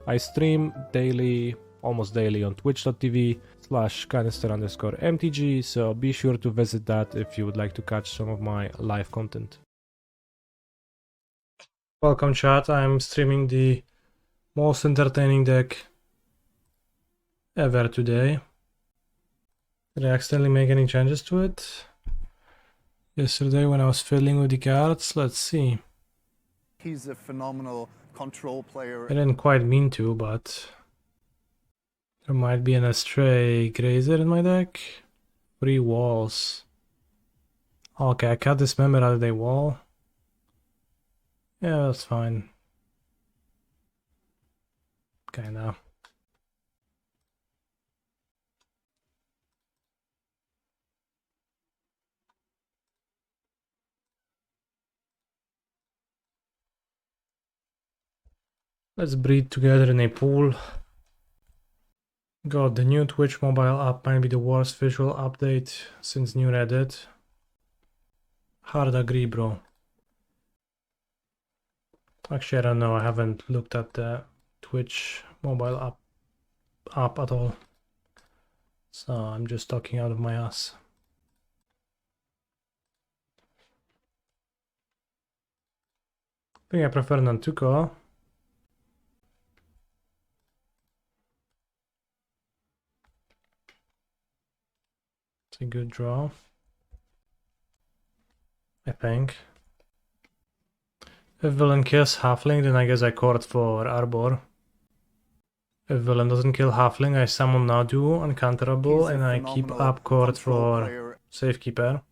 I stream daily, almost daily on twitch.tv/canister_mtg, so be sure to visit that if you would like to catch some of my live content. Welcome chat, I'm streaming the most entertaining deck ever today. Did I accidentally make any changes to it yesterday when I was fiddling with the cards? Let's see. He's a phenomenal control player. I didn't quite mean to, but there might be an Astray Grazer in my deck. 3 walls. Okay, I cut this member out of the wall. Yeah, that's fine. Kinda. Let's breed together in a pool. God, the new Twitch mobile app might be the worst visual update since new Reddit. Hard agree, bro. Actually, I don't know. I haven't looked at the Twitch mobile app at all. So I'm just talking out of my ass. I think I prefer Nantuko. It's a good draw, I think. If villain kills Halfling, then I guess I Chord for Arbor. If villain doesn't kill Halfling, I summon Nadu, uncounterable, and I keep up Chord for Safekeeper.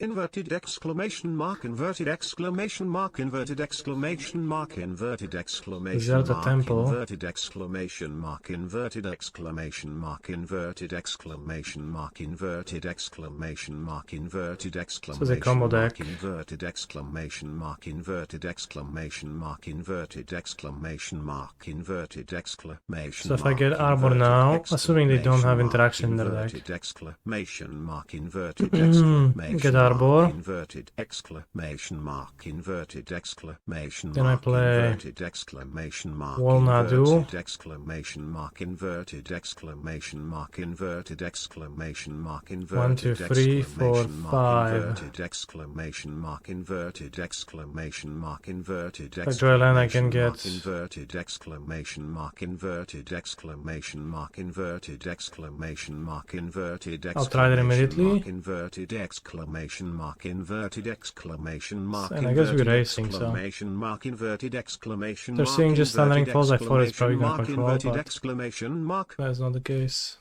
Inverted exclamation mark, inverted exclamation mark, inverted exclamation mark, inverted exclamation Desert a mark, temple. inverted exclamation mark, inverted exclamation mark, inverted exclamation mark, inverted exclamation mark, inverted exclamation So it's a combo mark, deck. inverted exclamation mark, inverted exclamation mark, inverted exclamation mark, inverted exclamation. So if I get Arbor now, assuming they don't have interaction in their deck. Inverted exclamation mark, inverted exclamation. Get Arbor. Inverted exclamation mark, inverted exclamation mark. Then I play inverted exclamation mark, Wall Nadu. inverted exclamation mark, inverted exclamation mark, inverted exclamation mark, inverted 1, 2, 3, 4, 5. inverted exclamation mark, inverted exclamation mark, inverted If I draw a land, I can mark, get inverted exclamation mark, inverted exclamation mark, inverted exclamation mark, inverted Outrider immediately. inverted exclamation mark, inverted exclamation mark, And I guess we're racing, so exclamation mark, inverted exclamation they're mark, seeing just thundering falls. I thought it's probably gonna mark, control, inverted but exclamation mark. that's not the case.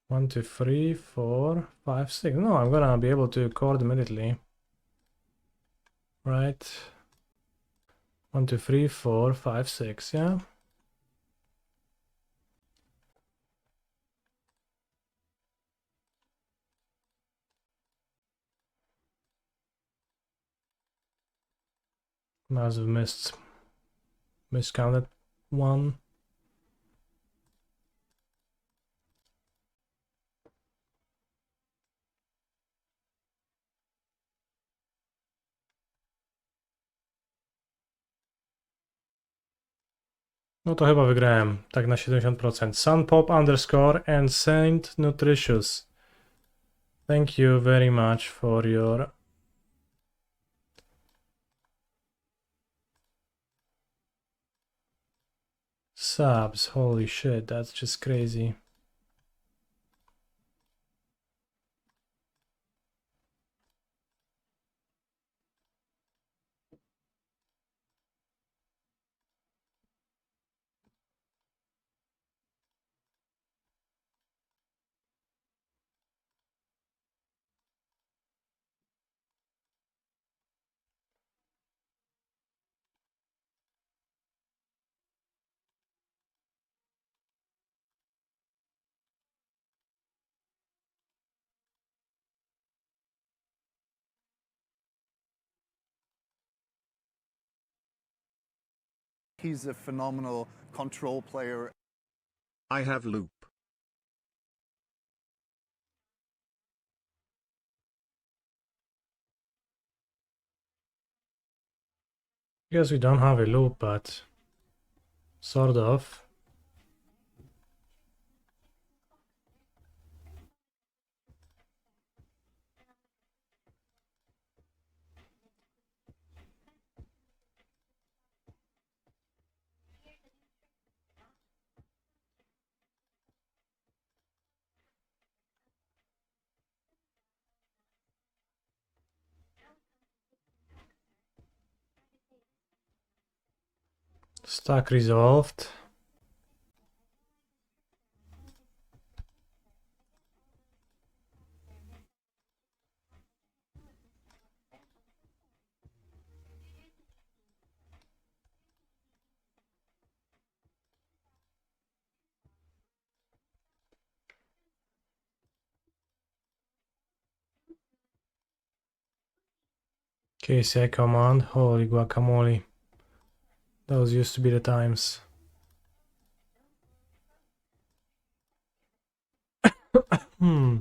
One, 2, 3, 4, 5, 6. No, I'm gonna be able to chord immediately. Right. 1, 2, 3, 4, 5, 6, yeah. Massive miscounted one. No to chyba wygrałem, tak na 70%. Sunpop underscore and Saint Nutritious. Thank you very much for your subs. Holy shit, that's just crazy. He's a phenomenal control player. I have loop. Guess we don't have a loop, but sort of. Stack resolved. Kitesail command. Holy guacamole. Those used to be the times. Hmm.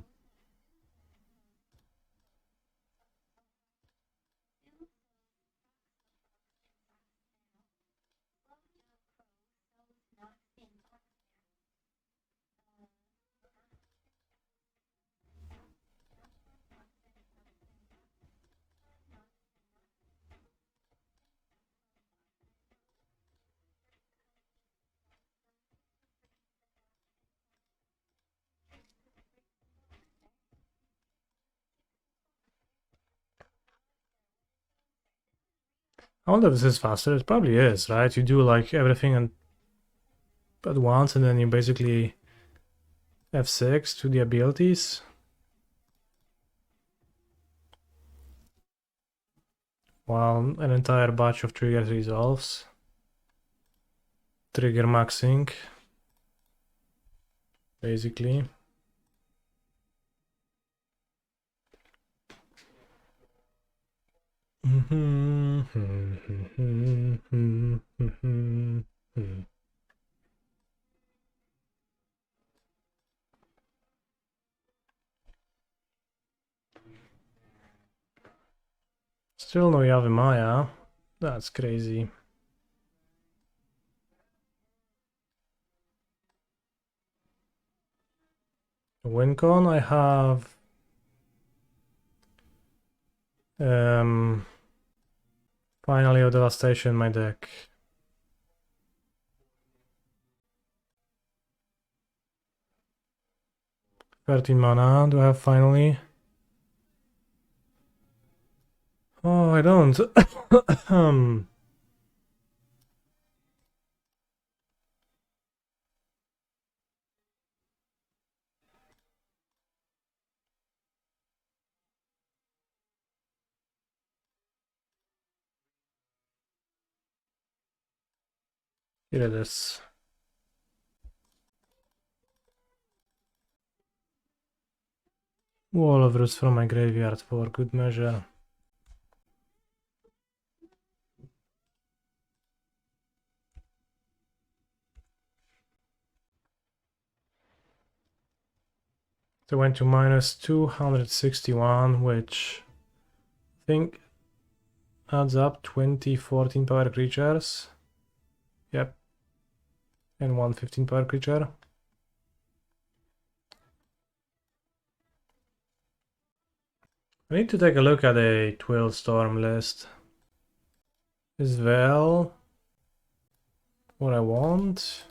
I wonder if this is faster. It probably is, right? You do like everything at once, and then you basically F6 to the abilities. While an entire batch of triggers resolves. Trigger maxing. Basically. Still no Yavimaya. That's crazy. WinCon, I have Finale of Devastation in my deck. $13 mana, do I have Finally? Oh, I don't. Here it is. Wall of Roots from my graveyard for good measure. So went to minus 261, which I think adds up 14 power creatures. Yep. And 115 power creature. I need to take a look at a Twill Storm list. Is well what I want.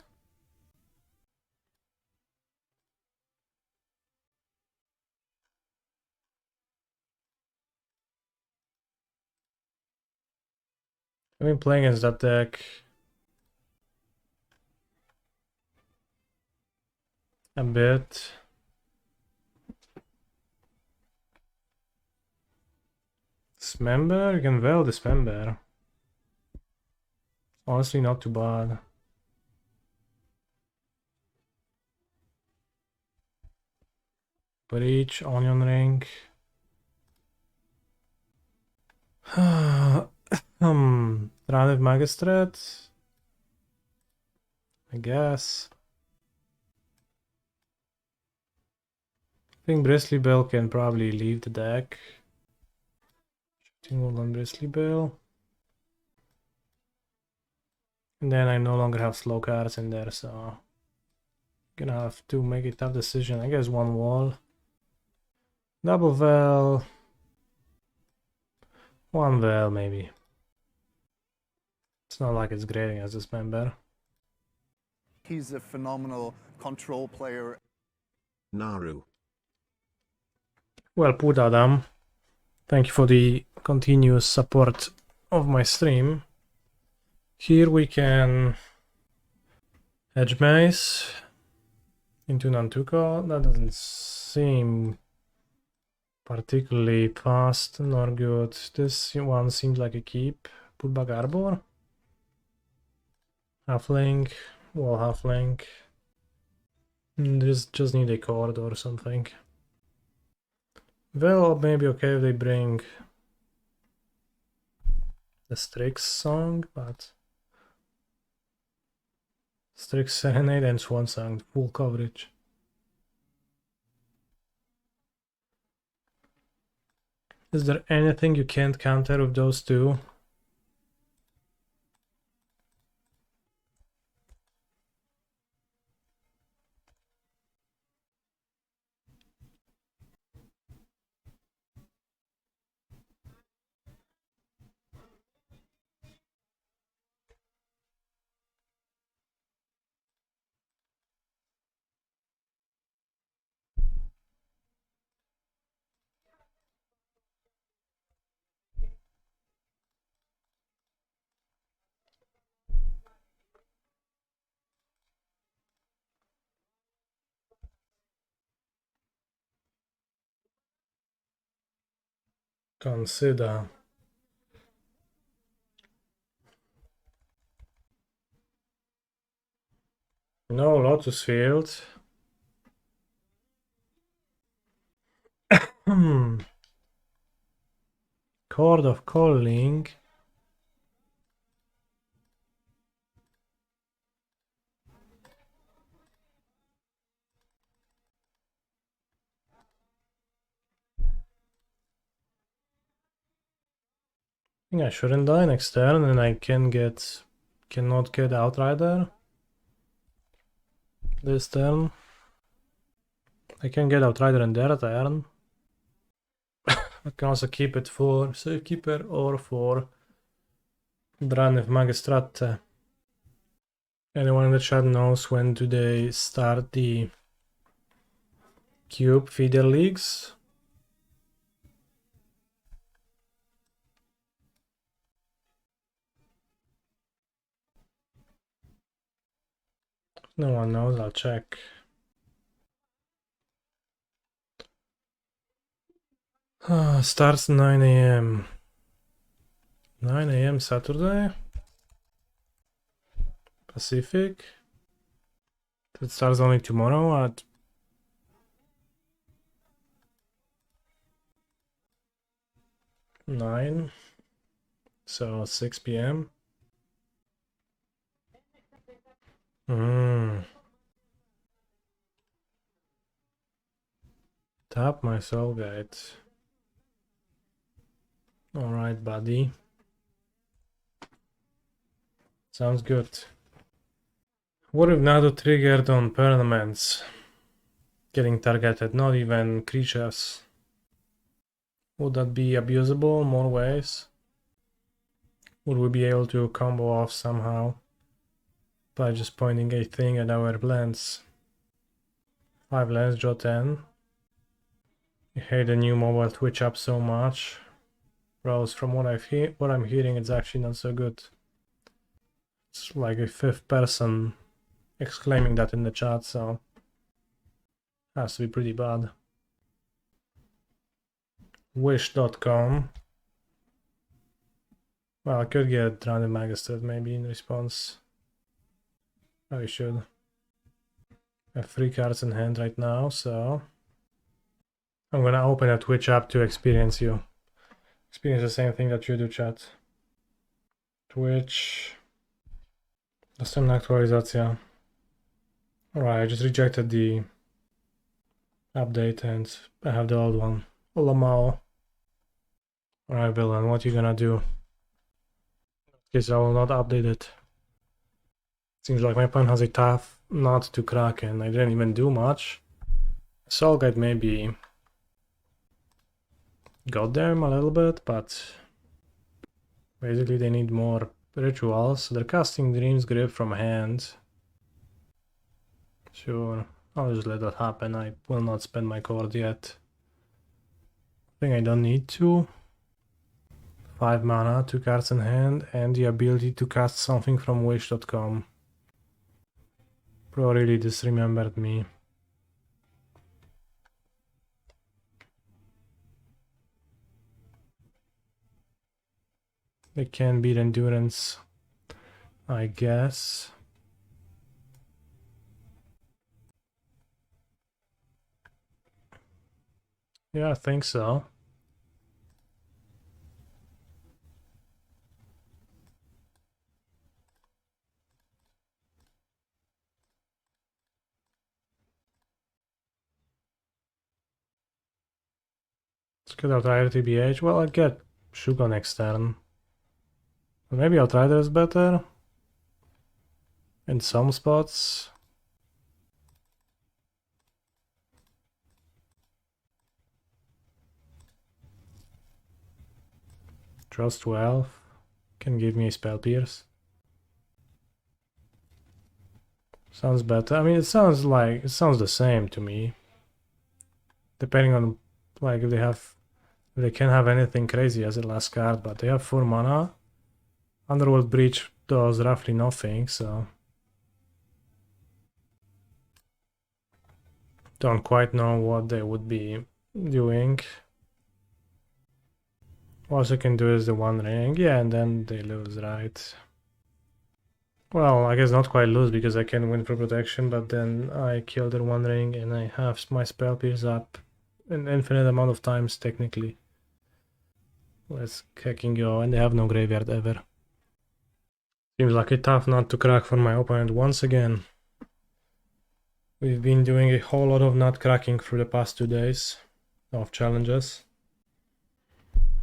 I've been playing against that deck a bit. Dismember? You can well dismember. Honestly, not too bad. Breach, Onion Ring. Drannith Magistrate. I guess. I think Bristly Bell can probably leave the deck. Shifting Woodland, Bristly Bell. And then I no longer have slow cards in there, so gonna have to make a tough decision. I guess one wall. Double Vel. One Vel, maybe. It's not like it's great against this member. He's a phenomenal control player. Naru. Well put, Adam. Thank you for the continuous support of my stream. Here we can Hedge Maze into Nantuko. That doesn't seem particularly fast nor good. This one seems like a keep. Put back Arbor. Halfling. Wall Halfling. Just need a Chord or something. Well, maybe okay if they bring the Strix song, but Strix Serenade and Swan Song, full coverage. Is there anything you can't counter with those two? Consider. No Lotus Field. Chord of Calling. I think I shouldn't die next turn, and I cannot get Outrider this turn. I can get Outrider in their turn. I can also keep it for Safekeeper or for Drannith Magistrate. Anyone in the chat knows when do they start the Cube feeder leagues? No one knows, I'll check. Starts 9 AM. 9 AM Saturday? Pacific? It starts only tomorrow at 9, so 6 PM. Tap my soul guide. Alright, buddy. Sounds good. What if Nadu triggered on permanents? Getting targeted, not even creatures. Would that be abusable more ways? Would we be able to combo off somehow by just pointing a thing at our lands? 5 lands, draw 10. I hate the new mobile Twitch app so much. Rose, from what I'm hearing, it's actually not so good. It's like a 5th person exclaiming that in the chat, so has to be pretty bad. Wish.com. Well, I could get Drannith Magistrate maybe in response. I should. I have 3 cards in hand right now, so I'm gonna open a Twitch app to experience you. Experience the same thing that you do, chat. Twitch. Następna aktualizacja. Alright, I just rejected the update and I have the old one. Olamao. Alright, villain, what you gonna do? In case I will not update it. Seems like my opponent has a tough nut to crack and I didn't even do much. Soul Guide maybe got them a little bit, but basically they need more rituals. They're casting Dream's Grip from hand. Sure, I'll just let that happen. I will not spend my chord yet. I think I don't need to. 5 mana, 2 cards in hand, and the ability to cast something from wish.com. Pro really disremembered me. They can beat Endurance, I guess. Yeah, I think so. Let's get Outrider TBH. Well, I'd get Shugo next turn. Or maybe Outrider is better. In some spots. Trust 12. Can give me a Spell Pierce. Sounds better. I mean, it sounds the same to me. Depending on, like, if they can have anything crazy as a last card, but they have 4 mana. Underworld Breach does roughly nothing, so don't quite know what they would be doing. All they can do is the One Ring, yeah, and then they lose, right? Well, I guess not quite lose because I can win for protection, but then I kill their One Ring and I have my Spell Pierce up an infinite amount of times, technically. Let's hacking go, and they have no graveyard ever. Seems like a tough nut to crack for my opponent once again. We've been doing a whole lot of nut cracking through the past 2 days of challenges.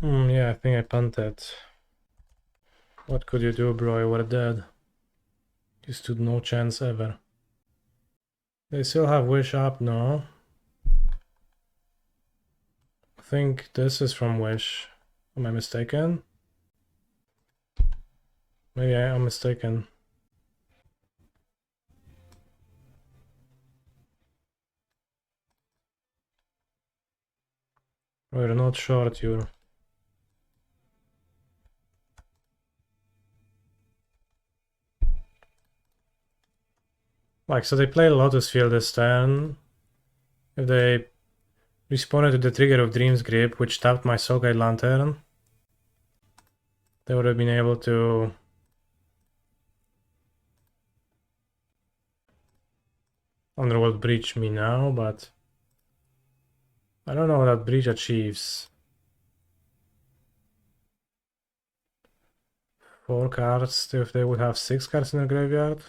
Yeah, I think I punted. What could you do, bro? You were dead. You stood no chance ever. They still have Wish up? No. I think this is from Wish. Am I mistaken? Maybe I am mistaken. We're not short, you. Like, so they played Lotus Field this turn. If they responded to the trigger of Dream's Grip, which tapped my Soul Guide Lantern, they would have been able to Underworld Breach me now, but I don't know what that breach achieves. 4 cards, if they would have 6 cards in the graveyard.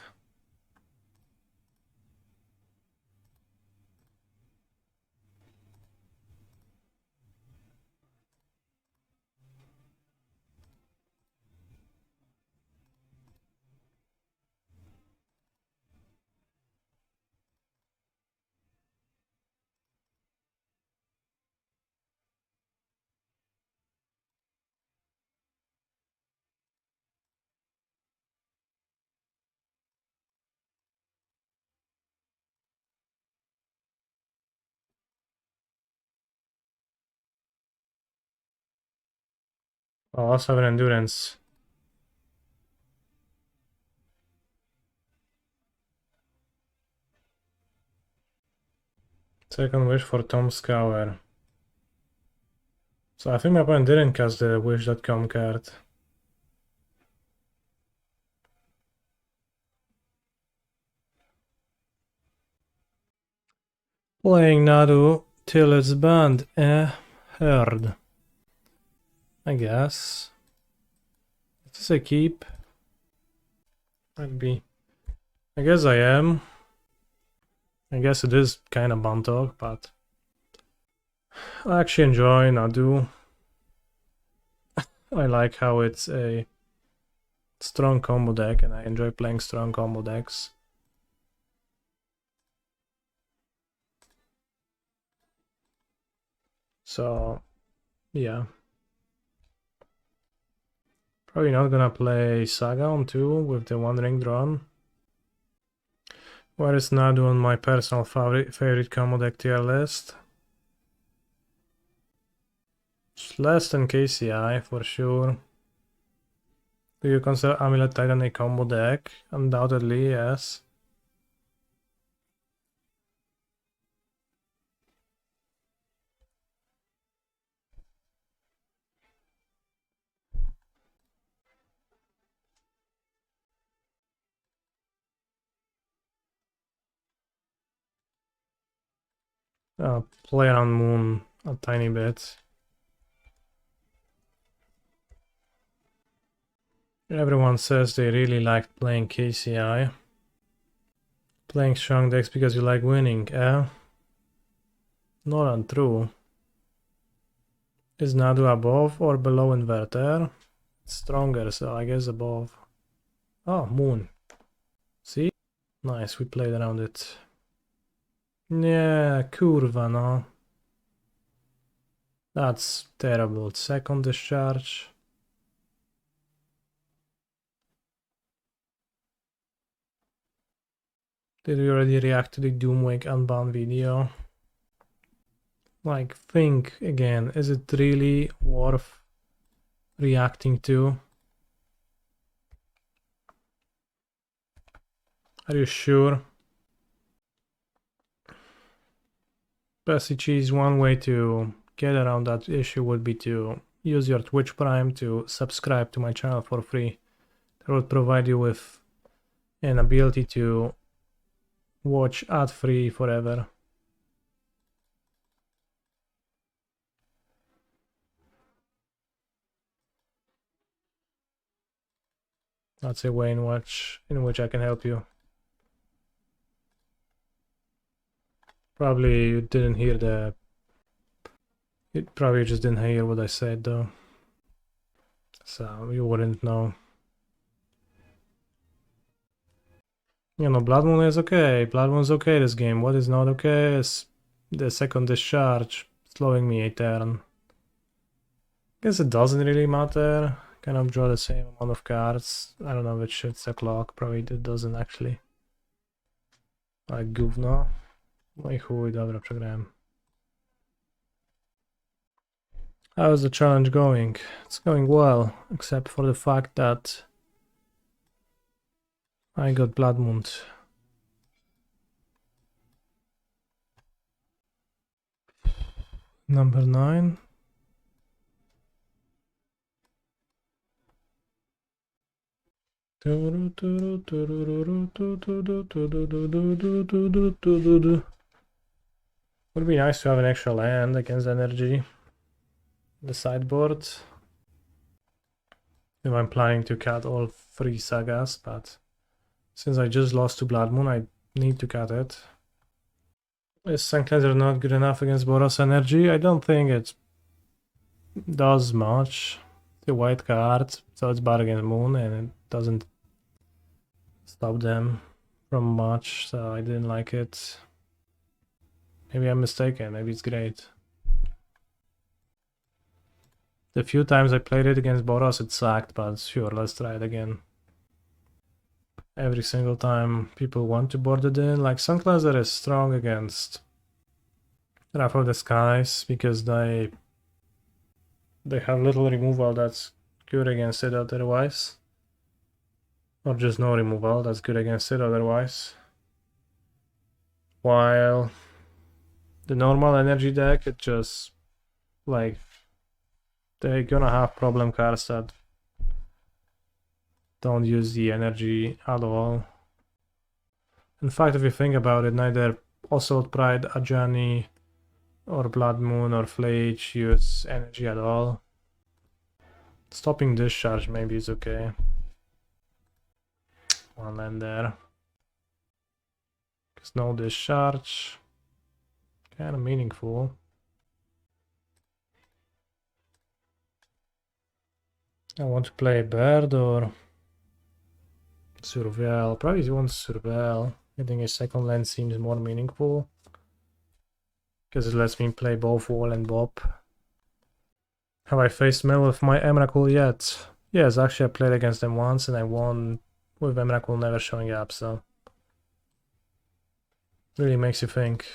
I also have an Endurance. Second Wish for Tom Scour. So I think my opponent didn't cast the Wish.com card. Playing Nadu till it's banned. Heard. I guess. Is this a keep? Might be. I guess I am. I guess it is kind of bum talk, but I actually enjoy Nadu. I like how it's a strong combo deck, and I enjoy playing strong combo decks. So, yeah. Probably not gonna play Saga on 2 with the One Ring drawn. Where is Nadu on my personal favorite combo deck tier list? It's less than KCI for sure. Do you consider Amulet Titan a combo deck? Undoubtedly, yes. Play around Moon a tiny bit. Everyone says they really liked playing KCI. Playing strong decks because you like winning, eh? Not untrue. Is Nadu above or below Inverter? It's stronger, so I guess above. Oh, Moon. See? Nice, we played around it. Yeah, kurwa, no. That's terrible. Second discharge. Did we already react to the Doomwake Unbound video? Like, think again, is it really worth reacting to? Are you sure? Boseiju, one way to get around that issue would be to use your Twitch Prime to subscribe to my channel for free. That would provide you with an ability to watch ad-free forever. That's a way in which I can help you. Probably you didn't hear probably just didn't hear what I said though. So you wouldn't know. You know, Blood Moon is okay. Blood Moon's okay this game. What is not okay is the second discharge slowing me a turn. Guess it doesn't really matter. Kind of draw the same amount of cards. I don't know which hits the clock. Probably it doesn't actually. Like gówno. No i chuj, dobra, przegrałem. How is the challenge going? It's going well, except for the fact that I got Blood Moon. Number 9. Would be nice to have an extra land against energy. The sideboard. If I'm planning to cut all 3 sagas, but since I just lost to Blood Moon, I need to cut it. Is Sun Cleanser not good enough against Boros energy? I don't think it does much. It's a white card, so it's bad against Moon, and it doesn't stop them from much, so I didn't like it. Maybe I'm mistaken, maybe it's great. The few times I played it against Boros, it sucked, but sure, let's try it again. Every single time people want to board it in, like Sunclazer is strong against Wrath of the Skies because they have little removal that's good against it otherwise. Or just no removal that's good against it otherwise. While the normal energy deck, it just like they're gonna have problem cards that don't use the energy at all. In fact, if you think about it, neither Assault Pride, Ajani, or Blood Moon or Flage use energy at all. Stopping Discharge maybe is okay. One land there. Because no Discharge. Kind of meaningful. I want to play a bird or Surveil. Probably he wants Surveil. I think a second land seems more meaningful. Because it lets me play both Wall and Bob. Have I faced Mel with my Emrakul yet? Yes, actually I played against them once and I won with Emrakul never showing up, so... Really makes you think.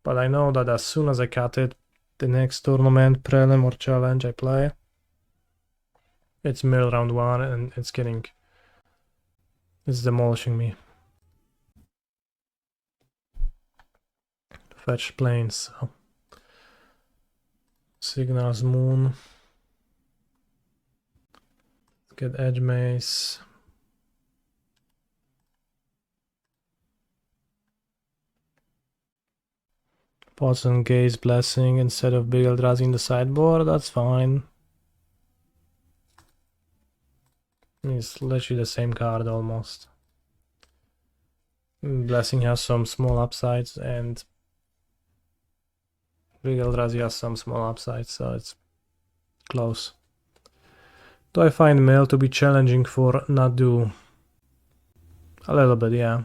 But I know that as soon as I cut it, the next tournament, prelim or challenge I play, it's mill round 1 and it's demolishing me. Fetch planes, so... Signals Moon. Let's get Hedge Maze. Poison Gaze Blessing instead of Big Eldrazi in the sideboard, that's fine. It's literally the same card almost. Blessing has some small upsides and Big Eldrazi has some small upsides, so it's close. Do I find Mail to be challenging for Nadu? A little bit, yeah.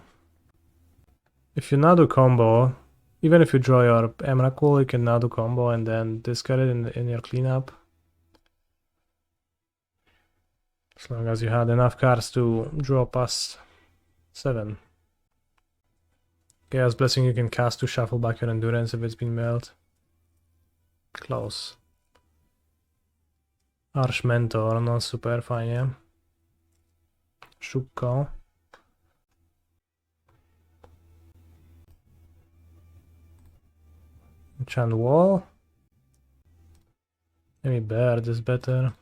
If you Nadu combo, even if you draw your Emrakul, you can Nadu combo and then discard it in your cleanup. As long as you had enough cards to draw past 7. Chaos Blessing you can cast to shuffle back your Endurance if it's been mailed. Close. Arch Mentor, not super fine, yeah. Shuko. Enchant Wall. Maybe Bird is better.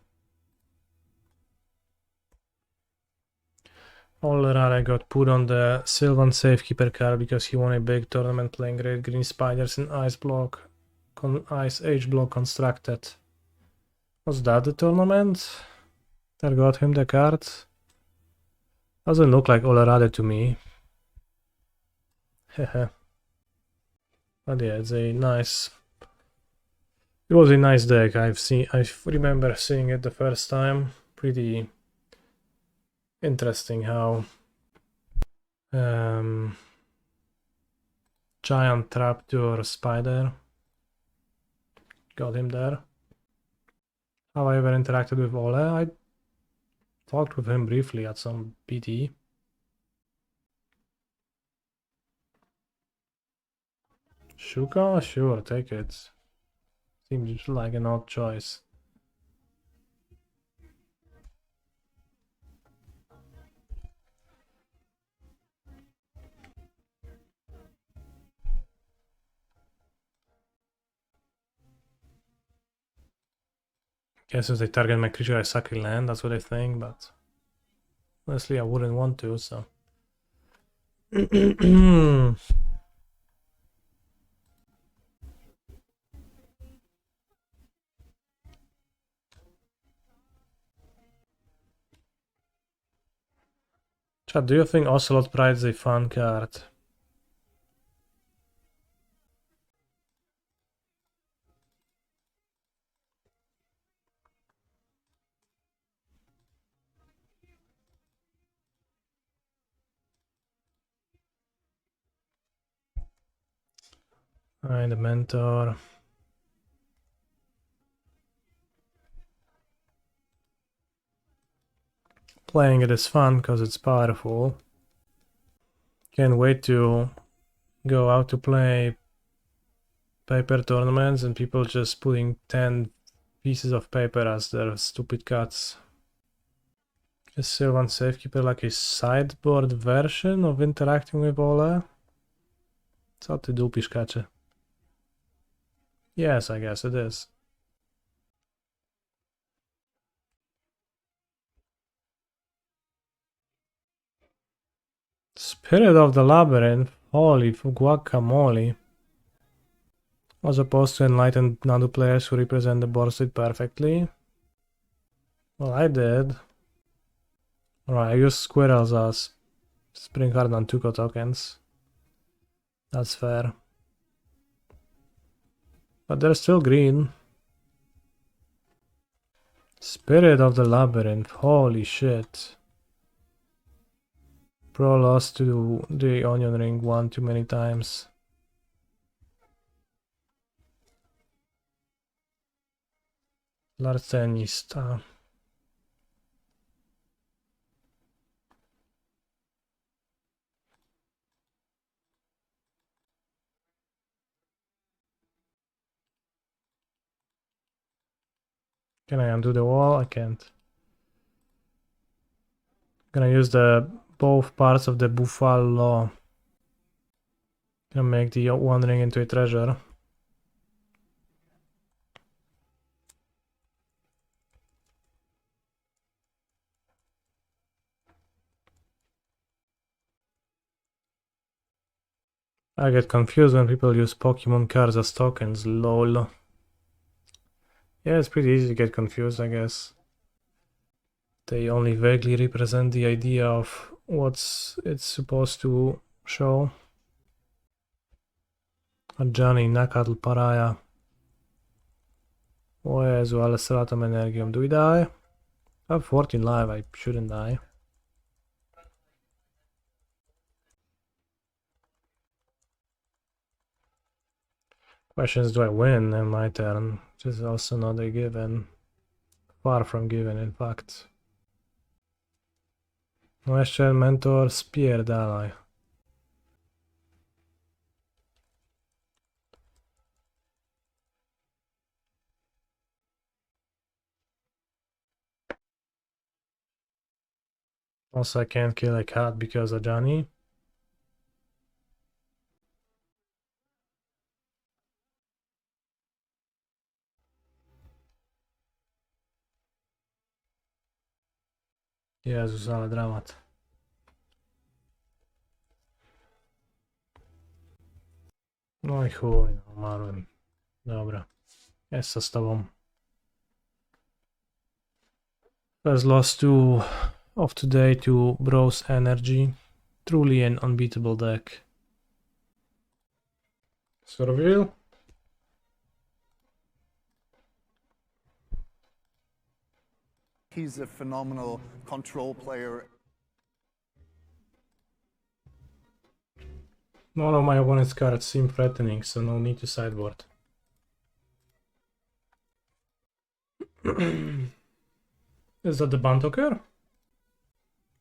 Outrider got put on the Sylvan Safekeeper card because he won a big tournament playing Red Green Spiders in Ice Age block constructed. Was that the tournament that got him the card? Doesn't look like Outrider to me. Hehe. But yeah, it's a nice... It was a nice deck. I remember seeing it the first time. Pretty interesting how Giant Trapdoor Spider got him there. Have I ever interacted with Ole? I talked with him briefly at some PT. Shuka? Sure, take it. Seems like an odd choice. Guess if they target my creature I suck a land, that's what I think, but honestly I wouldn't want to, so. Chat, do you think Ocelot Pride is a fun card? Alright, the Mentor. Playing it is fun because it's powerful. Can't wait to go out to play paper tournaments and people just putting 10 pieces of paper as their stupid cards. Is Sylvan Safekeeper like a sideboard version of interacting with Ole? Co ty dupisz, kacze? Yes, I guess it is. Spirit of the Labyrinth? Holy guacamole. As opposed to enlightened Nadu players who represent the board state perfectly. Well, I did. Alright, I used squirrels as Springheart Nantuko tokens. That's fair. But they're still green. Spirit of the Labyrinth, holy shit. Pro lost to the Onion Ring one too many times. Larcenista. Can I undo the wall? I can't. Gonna use the both parts of the buffalo. Gonna make the one ring into a treasure. I get confused when people use Pokemon cards as tokens, lol. Yeah, it's pretty easy to get confused, I guess. They only vaguely represent the idea of what's it's supposed to show. Johnny, Nakatl, Pariah. O Jezu, ale stratom energią. Do we die? I have 14 life, I shouldn't die. Question is, do I win in my turn? Which is also not a given. Far from given, in fact. No jeszcze mentor, spierdalaj. Also, I can't kill a cat because of Johnny. Jezus, ale dramat. No i chuj, no, umarłem. Dobra. Jest co z tobą. First loss to of today to Bros Energy. Truly an unbeatable deck. Surveil. He's a phenomenal control player. None of my opponent's cards seem threatening, so no need to sideboard. Is that the Bantoker?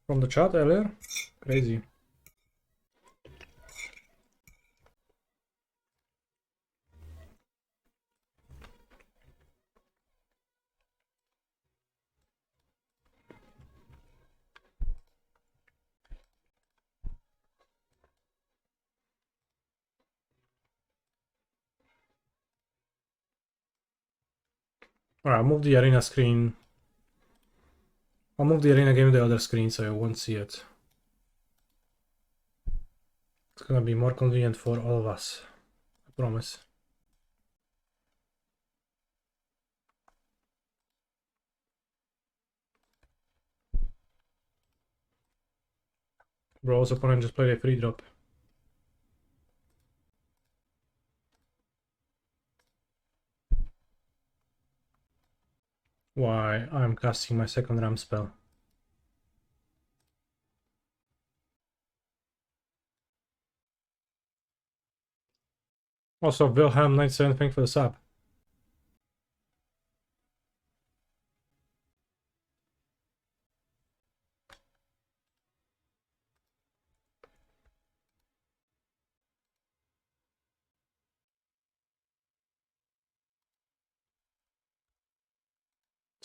From the chat earlier? Crazy. Alright, I'll move the arena screen. I'll move the arena game to the other screen so you won't see it. It's gonna be more convenient for all of us. I promise. Bro's opponent just played a free drop. Why? I'm casting my second ram spell. Also, Wilhelm 97, thank you for the sub.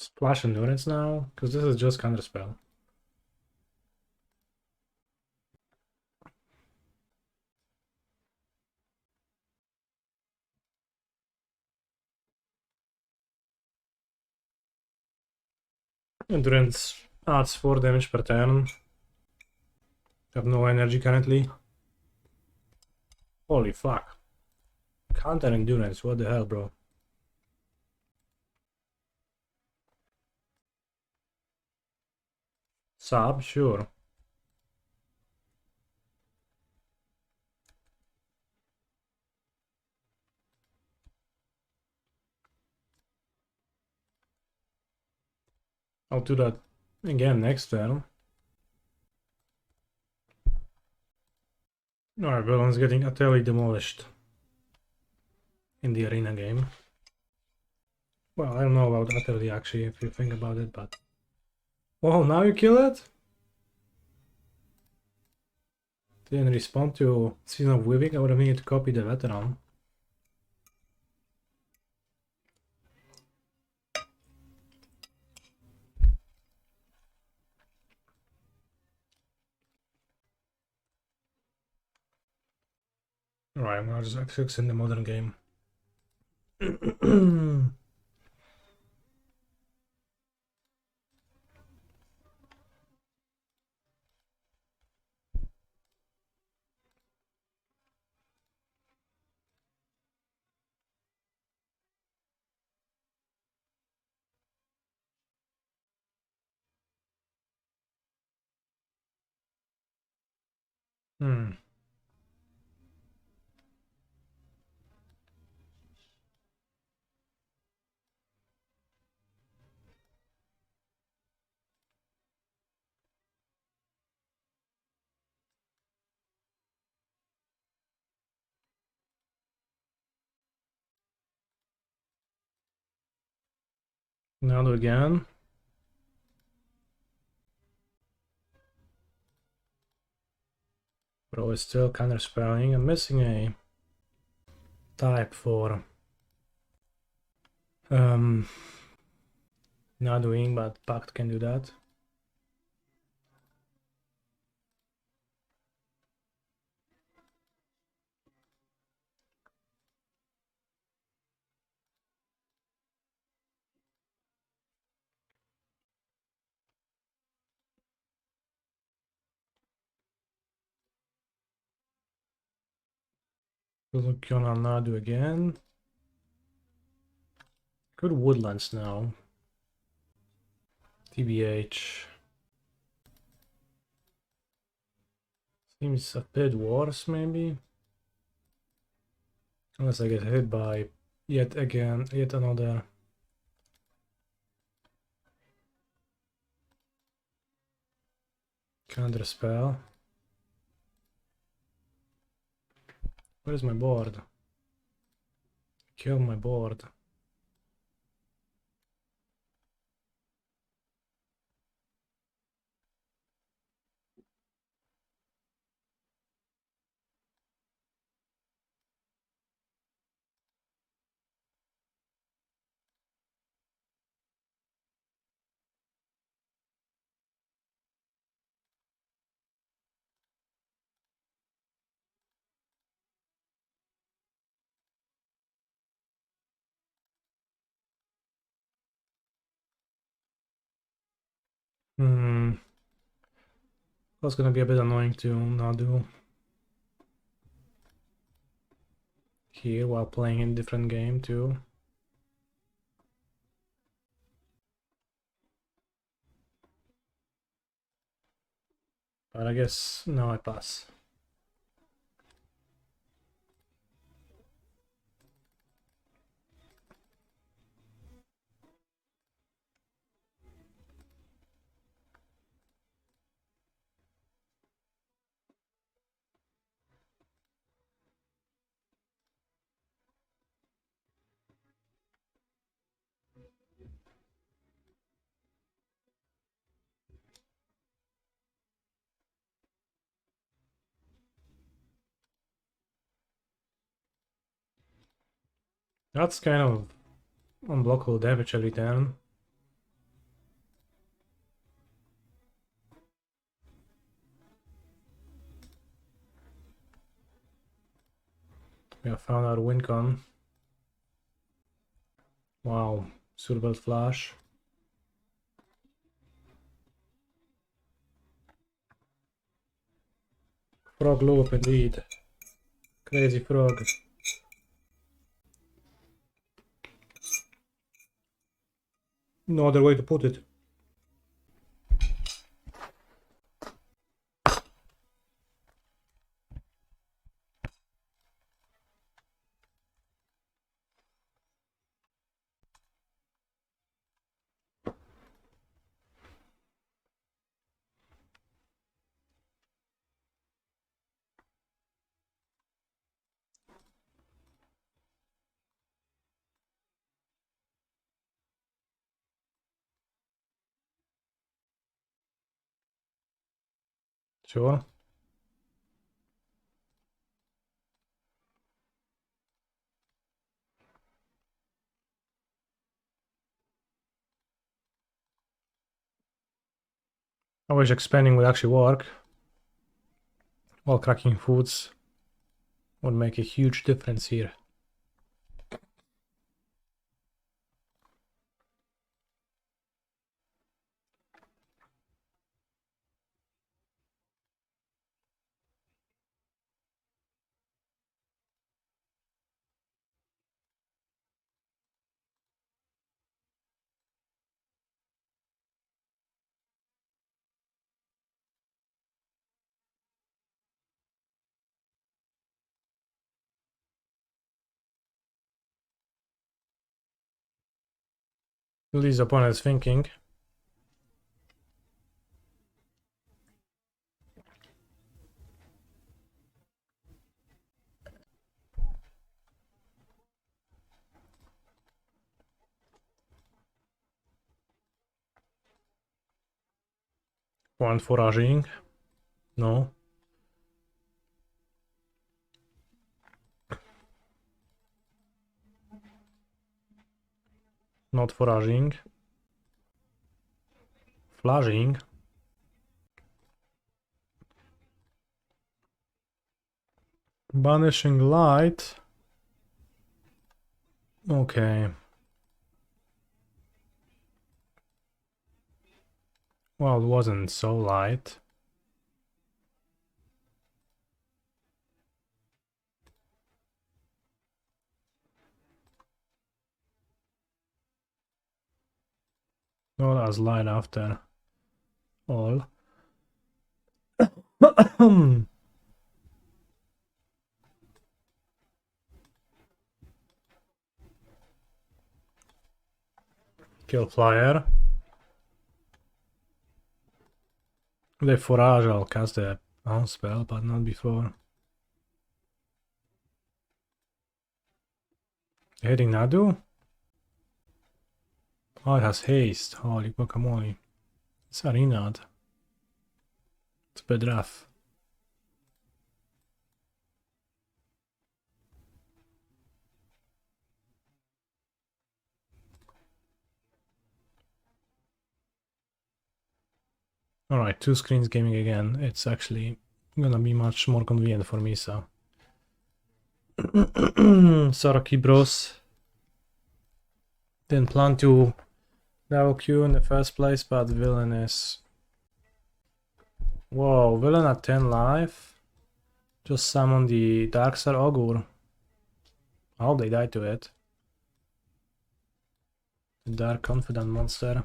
Splash Endurance now? Because this is just counterspell. Endurance adds 4 damage per turn. Have no energy currently. Holy fuck. Counter Endurance, what the hell, bro? Sub, sure. I'll do that again next turn. Alright, Villain's getting utterly demolished in the arena game. Well, I don't know about utterly actually, if you think about it, but... Whoa, now you kill it? Didn't respond to Season of Weaving, I would have needed to copy the veteran. Alright, I'm gonna just X6 in the modern game. Hmm. Nadu again. Bro is still counterspelling. I'm missing a type for Naduing, but Pact can do that. Look on Nadu again. Good woodlands now. TBH. Seems a bit worse, maybe. Unless I get hit by yet another. Counter spell. Where is my board? Kill my board. That's gonna be a bit annoying to Nadu here while playing in different game too. But I guess no, I pass. That's kind of unblockable damage every turn. We have found our win con. Wow, suitable flash. Frog loop indeed. Crazy frog. No other way to put it. Sure. I wish expanding would actually work. While cracking foods would make a huge difference here. Lily's opponent is thinking. Want foraging? No. Not foraging. Flashing. Banishing light. Okay. Well, it wasn't so light. Not as light after all. Kill flyer. They forage, I'll cast the spell, but not before. Hitting Nadu? Oh, it has haste. Holy guacamole. It's arena'd. It's a bit rough. Alright, 2 screens gaming again. It's actually gonna be much more convenient for me, so. Sorry, bros. Didn't plan to double Q in the first place, but villain is. Whoa, villain at 10 life. Just summon the Darkstar Augur. I hope they die to it. The Dark Confident monster.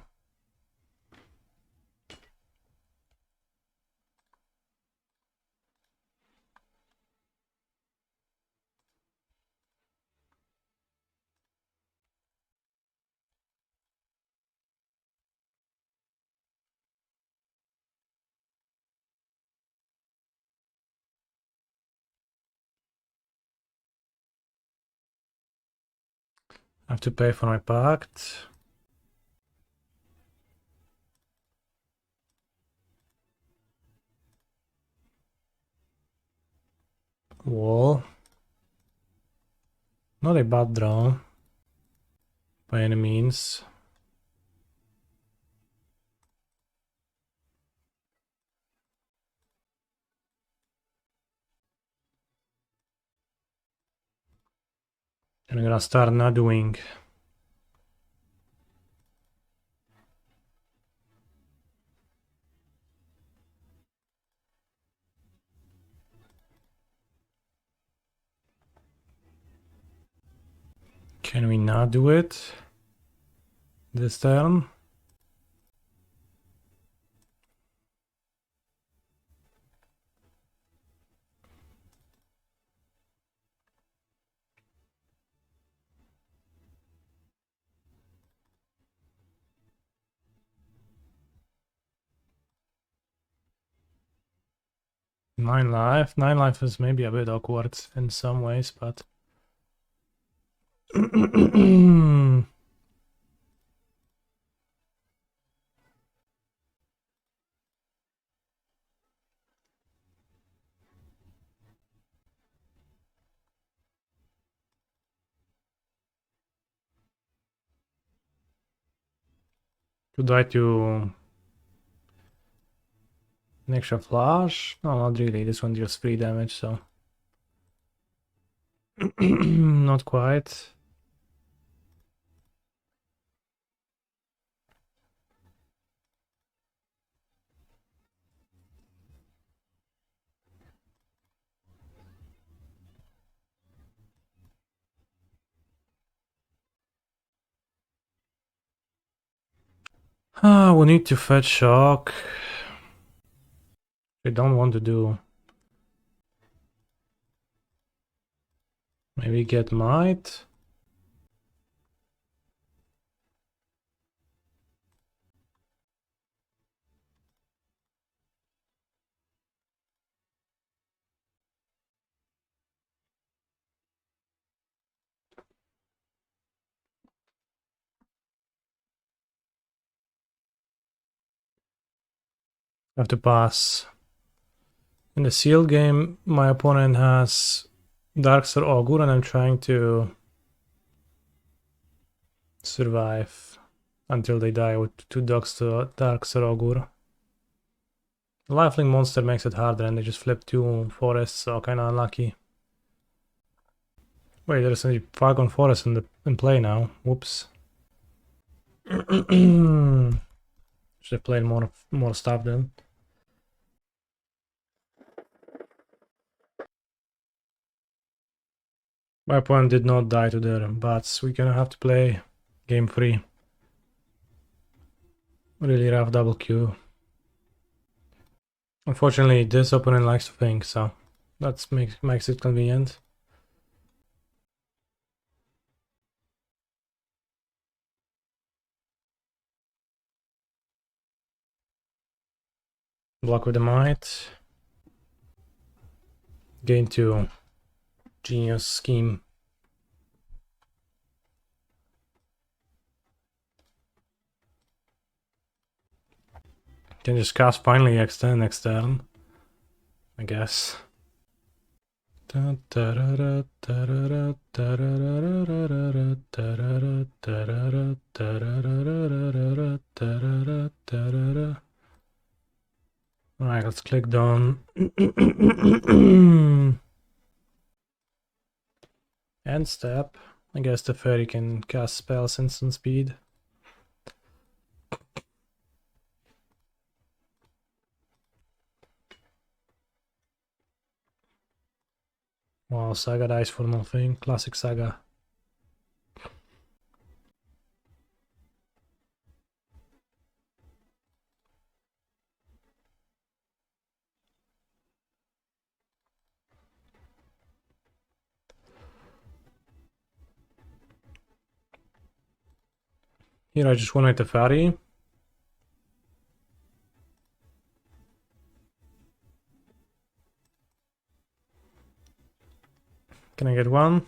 I have to pay for my pact. Wall. Not a bad draw. By any means. And I'm gonna start Naduing. Can we not do it this turn? Nine life. 9 life is maybe a bit awkward in some ways, but. Could I to an extra flash? No, not really. This one deals 3 damage, so not quite. We need to fetch shock. I don't want to do. Maybe get might. Have to pass. In the sealed game, my opponent has Darkstar Augur, and I'm trying to survive until they die with 2 dogs to Darkstar Augur. The Lifelink monster makes it harder, and they just flip 2 forests, so kinda unlucky. Wait, there's a Falcon Forest in play now. Whoops. Should have played more stuff then. My opponent did not die to their bats. We're gonna have to play game 3. Really rough double Q. Unfortunately, this opponent likes to think, so that makes it convenient. Block with the Mite. Gain 2. Genius scheme. Can just cast finally next turn, I guess. Alright, let's click done. End step. I guess the fairy can cast spells instant speed. Wow, Saga dies for nothing. Classic Saga. Here I just wanted the fairy. Can I get one?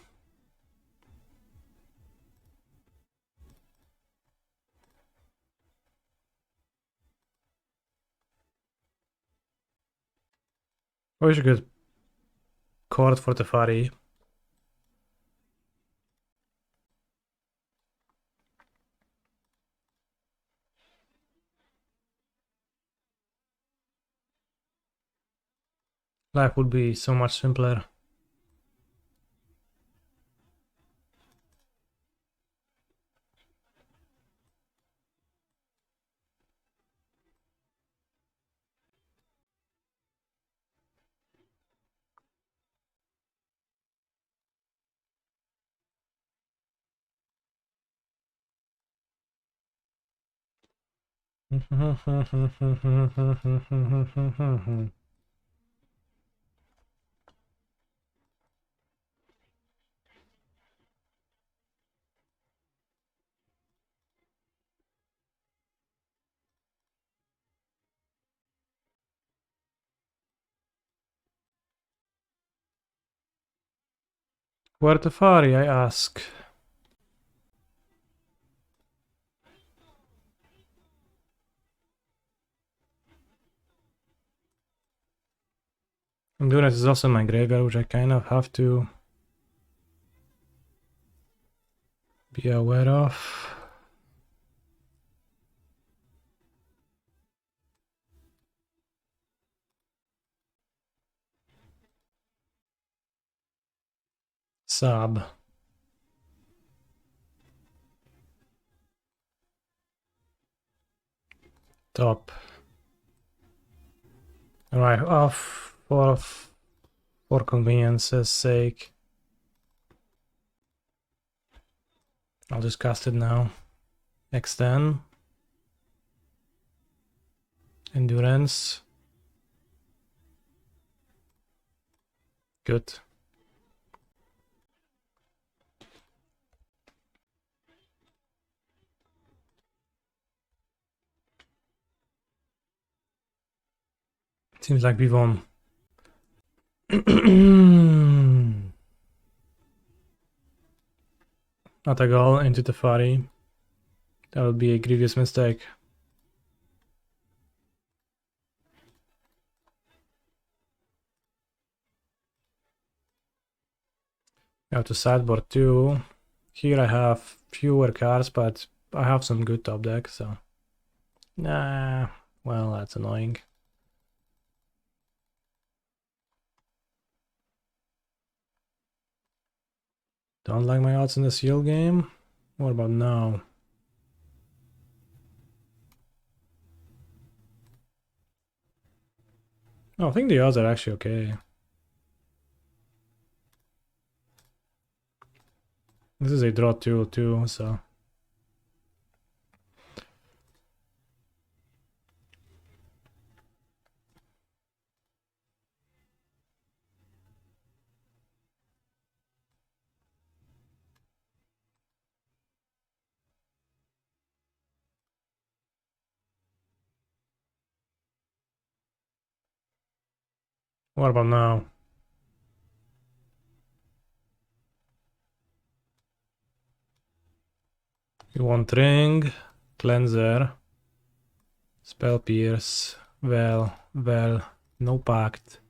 Or is a good chord for the fairy. Life would be so much simpler. Where the fairy, I ask? Endurance is also in my graveyard, which I kind of have to be aware of. Sub. Top. Right, off for convenience's sake. I'll just cast it now. Extend. Endurance. Good. Seems like we won. Atagal into Teferi. That would be a grievous mistake. Go to sideboard too. Here I have fewer cards, but I have some good top decks, so... Nah, well, that's annoying. Don't like my odds in the seal game? What about now? Oh, I think the odds are actually okay. This is a draw 2 too, so... What about now? You want Ring, Cleanser, Spell Pierce, well, no Pact,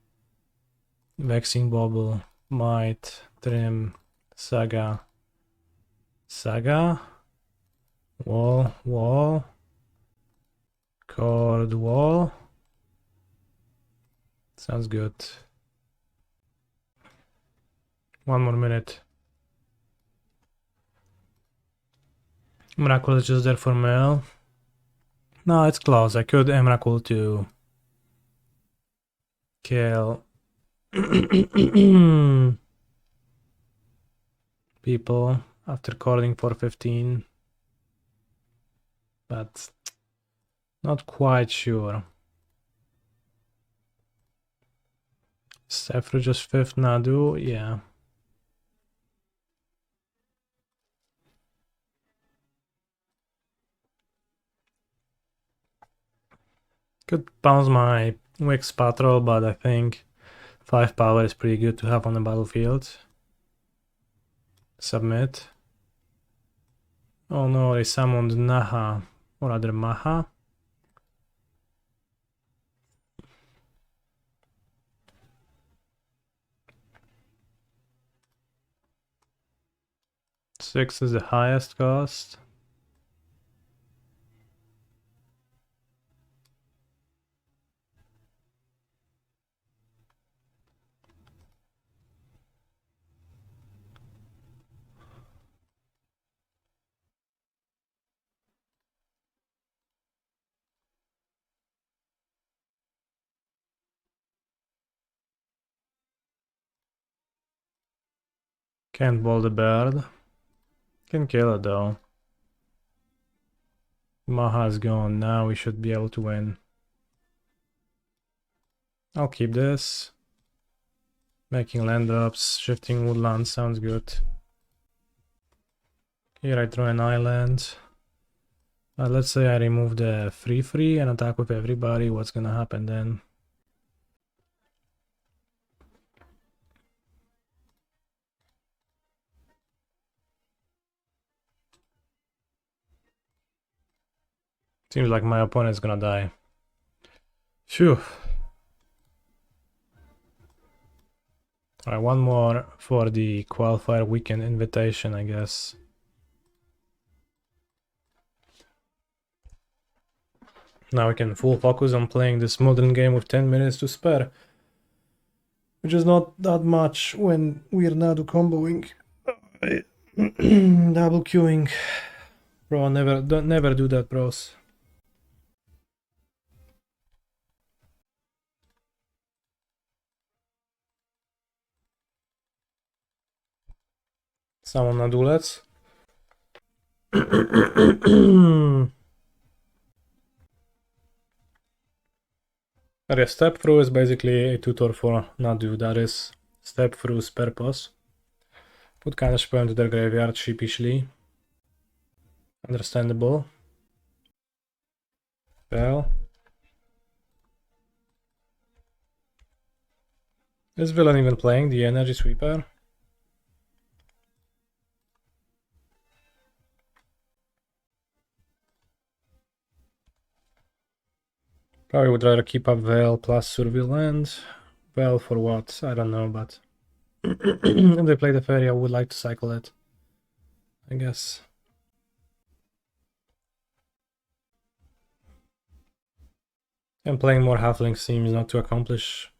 Vexing Bubble, Mite, Trim, Saga, Wall, Chord, Wall. Sounds good. 1 more minute. Emrakul is just there for mail. No, it's close. I could Emrakul to kill people after calling for 15, but not quite sure. Suffrage's 5th Nadu, yeah. Could bounce my Wix Patrol, but I think 5 power is pretty good to have on the battlefield. Submit. Oh no, they summoned Naha, or rather Maha. Six is the highest cost. Can't ball the bird. Can kill it though. Maha's gone, now we should be able to win. I'll keep this. Making land drops, Shifting Woodland sounds good. Here I draw an island. Let's say I remove the free and attack with everybody, what's gonna happen then? Seems like my opponent's gonna die. Phew. Alright, one more for the qualifier weekend invitation, I guess. Now we can full focus on playing this modern game with 10 minutes to spare. Which is not that much when we're Nadu comboing. Double queuing. Bro, never do that, bros. Summon Nadu, let's. A step through is basically a tutor for Nadu, that is step through's purpose. Put kind of spell into their graveyard sheepishly. Understandable. Well. Is villain even playing the energy sweeper? Probably would rather keep up Veil plus Surveillance. Veil for what? I don't know, but if they play the fairy, I would like to cycle it, I guess. And playing more halfling seems not to accomplish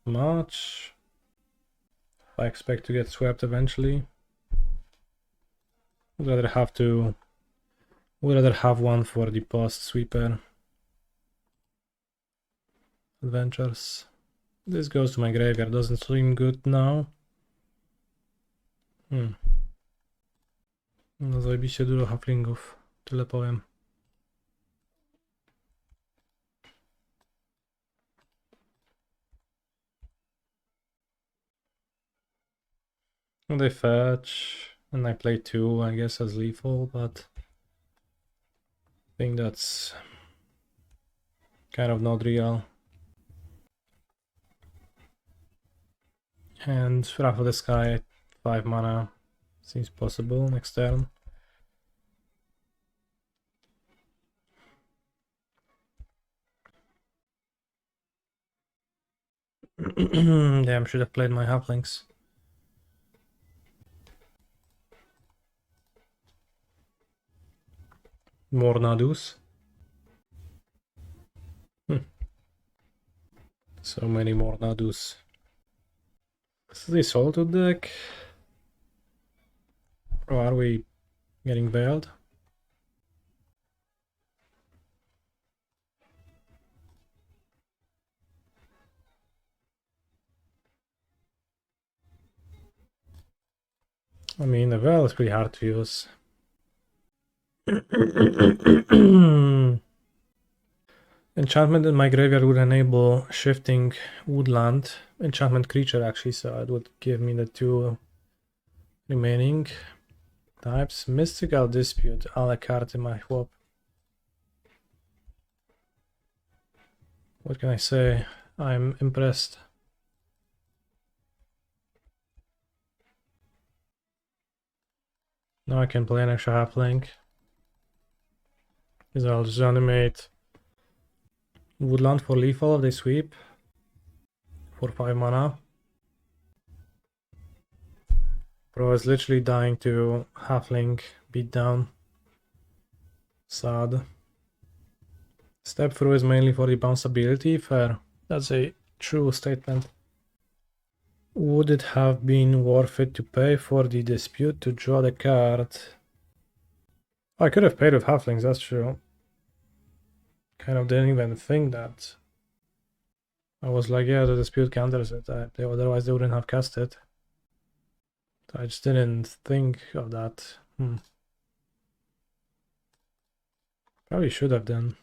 much. I expect to get swept eventually. Would rather have one for the post sweeper adventures. This goes to my graveyard, doesn't seem good now. No zajebiście dużo halflingów, tyle powiem. They fetch, and I play 2, I guess, as lethal, but I think that's kind of not real. And Wrath of the Sky, 5 mana, seems possible next turn. Damn, should have played my halflings. More Nadus. So many more Nadus. Is this auto deck? Or are we getting veiled? I mean, the veil is pretty hard to use. Enchantment in my graveyard would enable Shifting Woodland. Enchantment creature, actually, so it would give me the 2 remaining types. Mystical Dispute, a la carte, my chłop. What can I say? I'm impressed. Now I can play an extra halfling. Because I'll just animate Woodland for lethal if they sweep. For 5 mana. Bro is literally dying to halfling beat down. Sad. Step through is mainly for the bounce ability. Fair. That's a true statement. Would it have been worth it to pay for the dispute to draw the card? I could have paid with halflings, that's true. Kind of didn't even think that. I was like, yeah, the dispute counters it. Otherwise they wouldn't have cast it. I just didn't think of that. Probably should have done.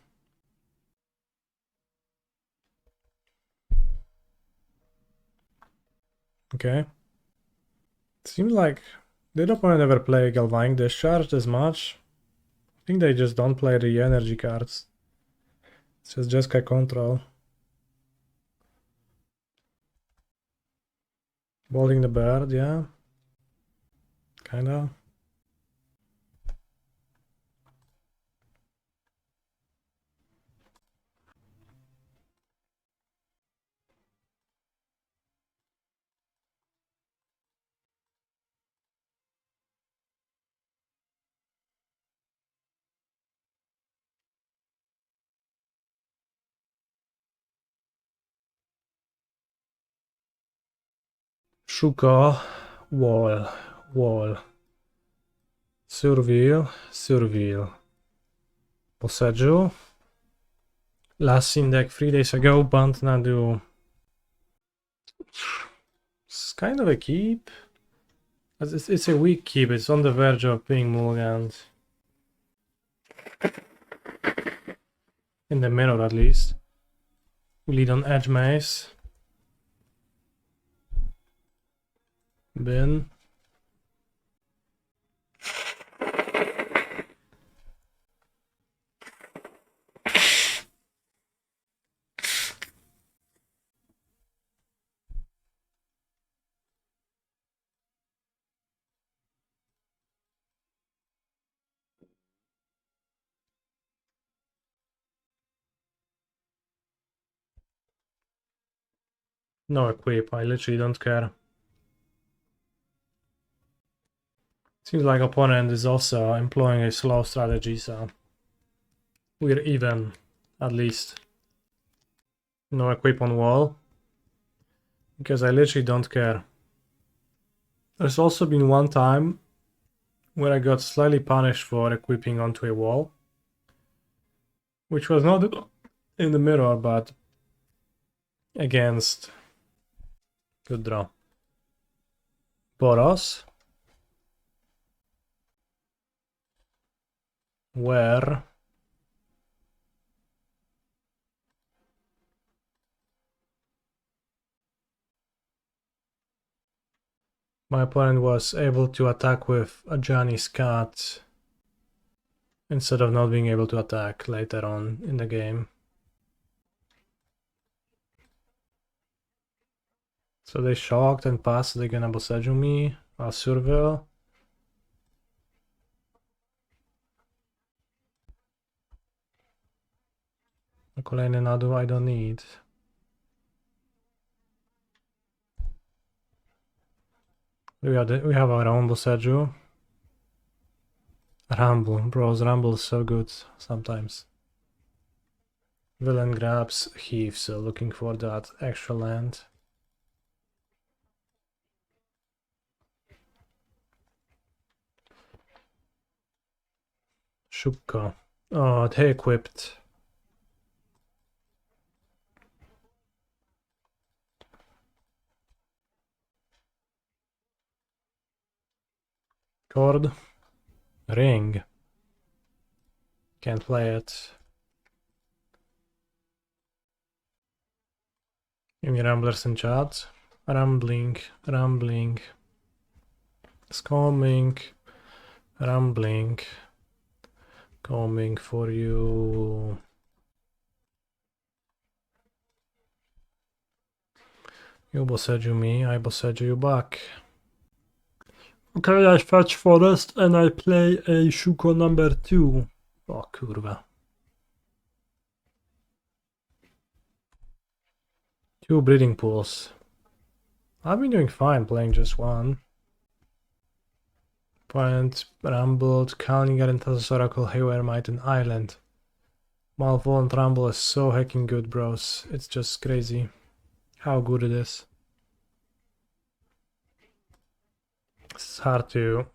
Okay. Seems like did opponent ever play Galvanic Discharge this much? I think they just don't play the energy cards. It's just Jeskai control. Bolting the bird, yeah. Kinda. Shuka Wall. wall. Surveil. Boseiju. Last seen deck 3 days ago, banned Nadu. It's kind of a keep. It's a weak keep, it's on the verge of being mulliganed. In the mirror at least. We lead on Hedge Maze. Bin. No equip, I literally don't care. Seems like opponent is also employing a slow strategy, so we're even, at least. No equip on wall, because I literally don't care. There's also been one time where I got slightly punished for equipping onto a wall, which was not in the mirror, but against. Good draw. Boros. Where my opponent was able to attack with a Johnny's cat instead of not being able to attack later on in the game. So they shocked and passed, they're gonna Boseiju me, I'll Surveil. Kolejny Nadu I don't need. We have our own Boseiju. Rumble, bros, Rumble is so good sometimes. Villain grabs Heath, so looking for that extra land. Shuka. Oh, they equipped. Chord. Ring. Can't play it. Give me ramblers in chat. Rambling. It's coming. Rambling. Coming for you. You Boseiju me, I Boseiju you back. Okay, I fetch forest and I play a Shuko number 2. O kurwa. 2 breeding pools. I've been doing fine playing just one. Point, Rumbled, Calling Arenta's Oracle, Haywire Mite, and Island. Malevolent Rumble is so hecking good, bros. It's just crazy how good it is. It's hard to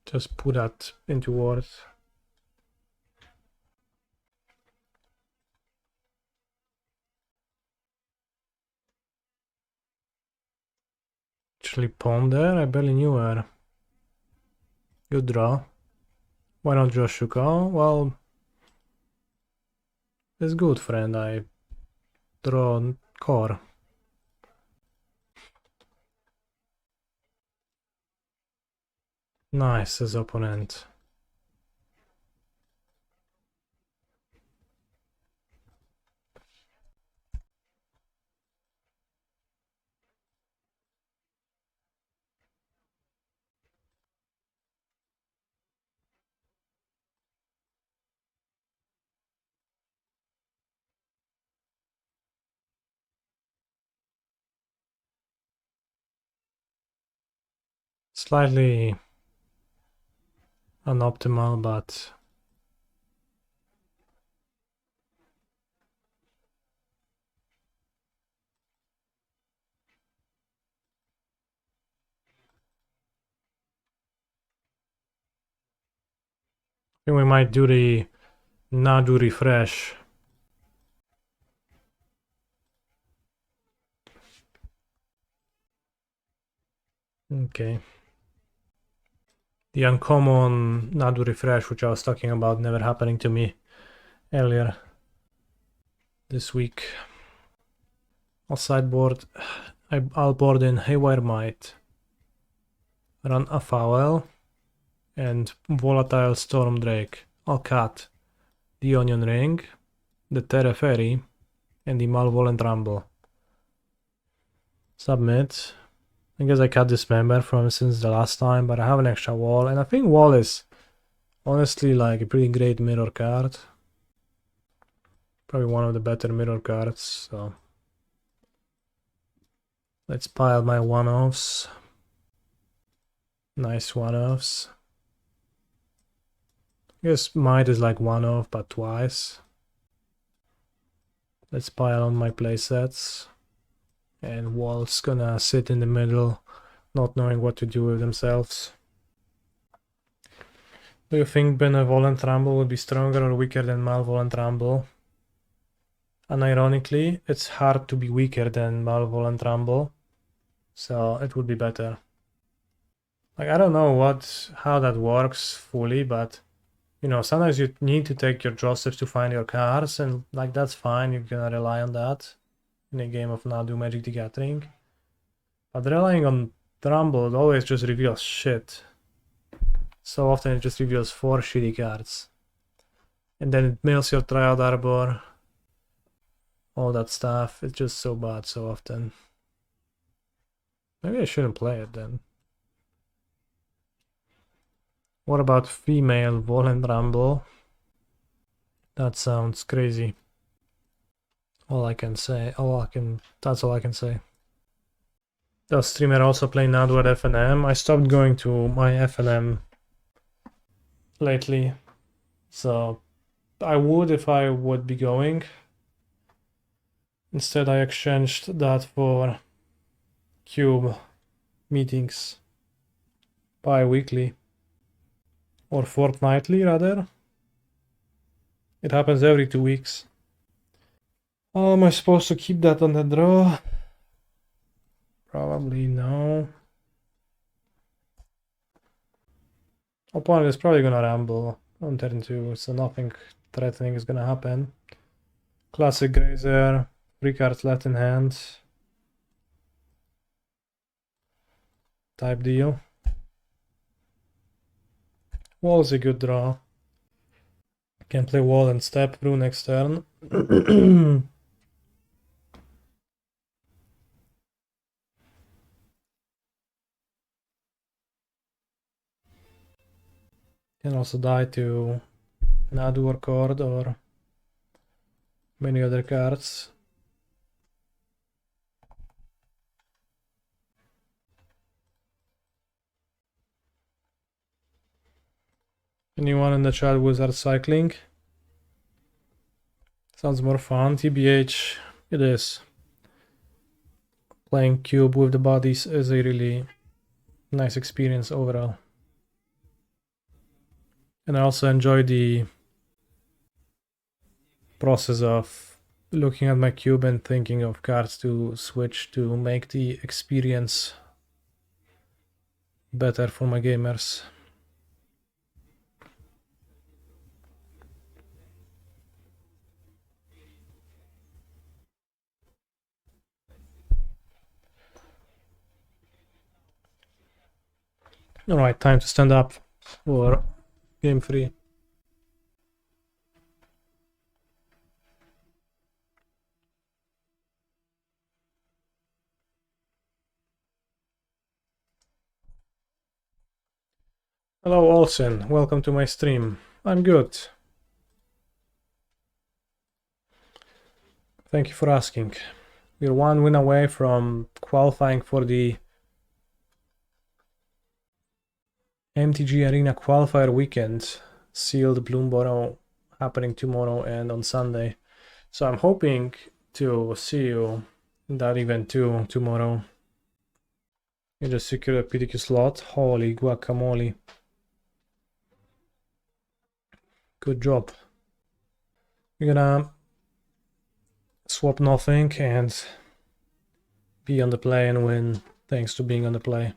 just put that into words. Actually, Ponder? I barely knew her. Good draw. Why not draw Shuka? Well, it's good, friend. I draw Kor. Nice as opponent. Slightly unoptimal, but think we might do the Nadu refresh. Okay. The uncommon Nadu refresh, which I was talking about, never happening to me earlier this week. I'll sideboard. I'll board in Haywire Mite, run a Fowl, and Volatile Storm Drake. I'll cut the Onion Ring, the Terra Fairy, and the Malevolent Rumble. Submit. I guess I cut Dismember from since the last time, but I have an extra wall, and I think wall is honestly like a pretty great mirror card. Probably one of the better mirror cards, so let's pile my one-offs. Nice one-offs. I guess Might is like one-off, but twice. Let's pile on my playsets. And Wall's gonna sit in the middle, not knowing what to do with themselves. Do you think Benevolent Rumble would be stronger or weaker than Malevolent Rumble? And ironically, it's hard to be weaker than Malevolent Rumble, so it would be better. Like, I don't know how that works fully, but you know, sometimes you need to take your draw steps to find your cards, and like that's fine, you're gonna rely on that in a game of Nadu Magic the Gathering. But relying on Rumble, it always just reveals shit. So often it just reveals 4 shitty cards. And then it mails your Dryad Arbor. All that stuff. It's just so bad so often. Maybe I shouldn't play it then. What about female Volent Rumble? That sounds crazy. That's all I can say. Does streamer also play Nadu at FNM? I stopped going to my FNM lately, so I would if I would be going. Instead I exchanged that for Cube meetings bi-weekly, or fortnightly rather. It happens every 2 weeks. Am I supposed to keep that on the draw? Probably no. Opponent is probably gonna ramble on turn 2, so nothing threatening is gonna happen. Classic Grazer, 3 cards left in hand. Type deal. Wall is a good draw. Can play wall and step through next turn. Can also die to Nadu or Chord or many other cards. Anyone in the chat wizard cycling? Sounds more fun. TBH, it is. Playing cube with the bodies is a really nice experience overall. And I also enjoy the process of looking at my cube and thinking of cards to switch to make the experience better for my gamers. Alright, time to stand up for game 3. Hello Olsen, welcome to my stream. I'm good. Thank you for asking. We're 1 win away from qualifying for the MTG Arena Qualifier Weekend, sealed Bloomborough, happening tomorrow and on Sunday. So I'm hoping to see you in that event too tomorrow. You just secured a PTQ slot. Holy guacamole. Good job. We're gonna swap nothing and be on the play and win thanks to being on the play.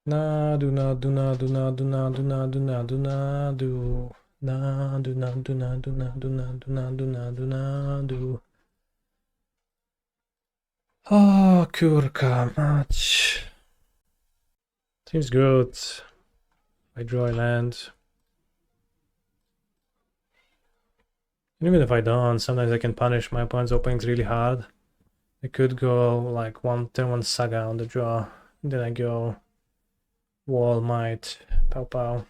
Nadu, nadu, nadu, nadu, nadu, nadu, nadu, nadu. Nadu, nadu, nadu, nadu, nadu, nadu, nadu, nadu. Oh, kurka match. Seems good. I draw a land. And even if I don't, sometimes I can punish my opponent's openings really hard. I could go like turn one Saga on the draw. Then I go Wall Mite, pow pow.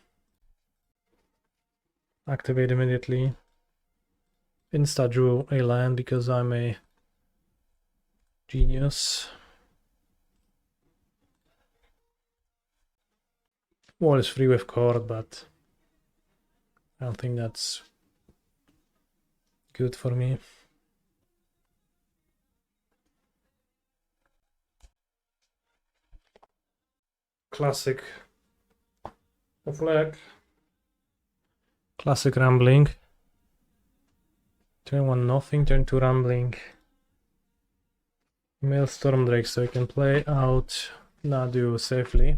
Activate immediately. Insta drew a land because I'm a genius. Wall is free with Chord, but I don't think that's good for me. Classic flag. Classic rambling. Turn 1 nothing, turn 2 rambling. Mail Stormdrake so I can play out Nadu safely.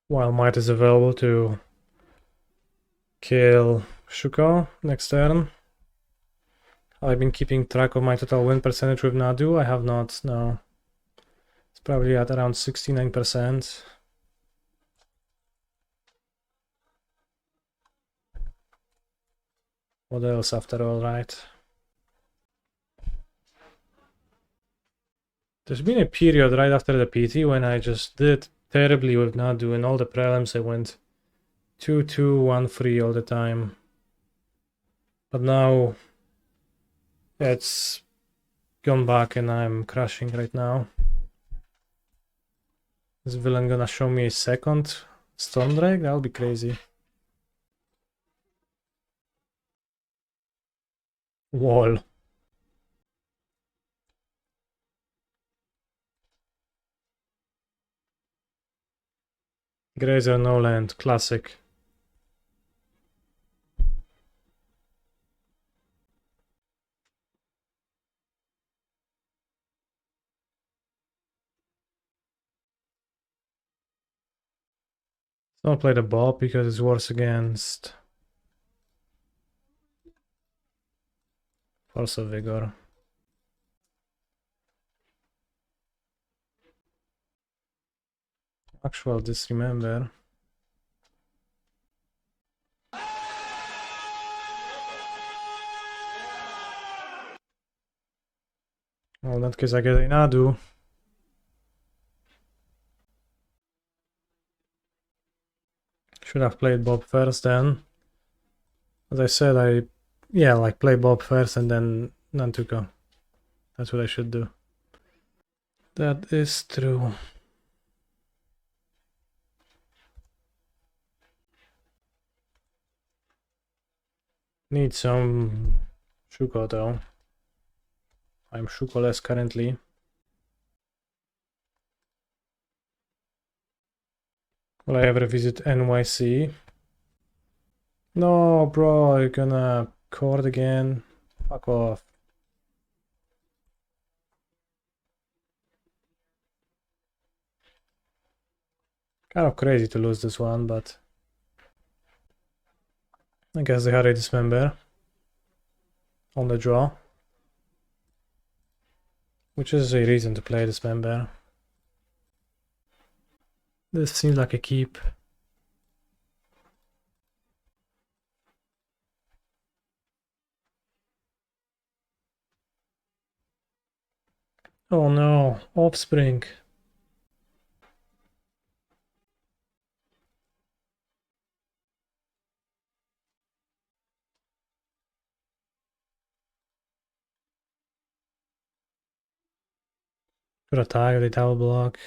While Mite is available to kill Shuko next turn. I've been keeping track of my total win percentage with Nadu. I have not, no. It's probably at around 69%. What else after all, right? There's been a period right after the PT when I just did terribly with Nadu. In all the prelims I went 2-2, 1-3 all the time. But now it's gone back and I'm crashing right now. Is villain gonna show me a second Stormdrake? That'll be crazy. Wall. Grazer no land, classic. Don't play the Bob because it's worse against Force of Vigor. Actual disremember. Well, in that case I get a Nadu. Should have played Bob first then. As I said, play Bob first and then Nantuko. That's what I should do. That is true. Need some Shuko though. I'm Shuko-less currently. Will I ever visit NYC? No, bro, you're gonna Chord again. Fuck off. Kind of crazy to lose this one, but I guess they had a dismember on the draw, which is a reason to play dismember. This seems like a keep. Oh no, Offspring. Could attack the double block.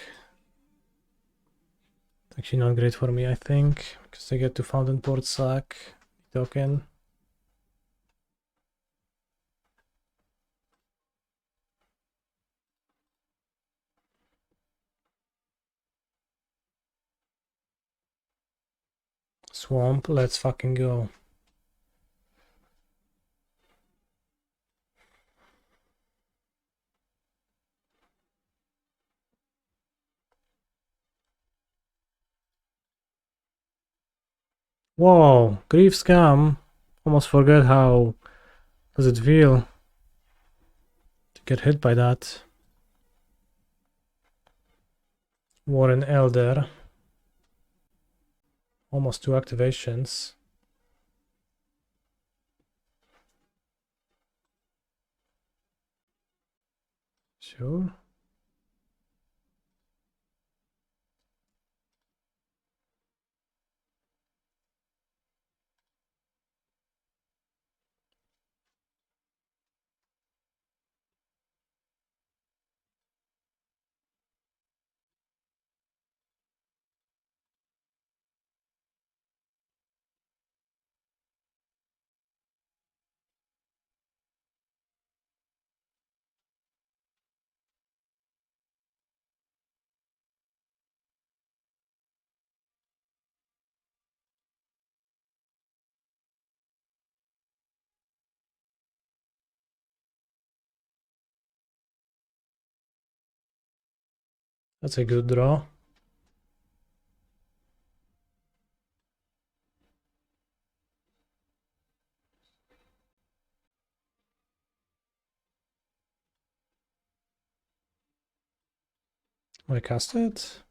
Actually not great for me, I think, because I get to Fountain Port sack token. Swamp, let's fucking go. Whoa, Grief Scam. Almost forget how does it feel to get hit by that. Warren Elder. Almost 2 activations. Sure. That's a good draw. I cast it.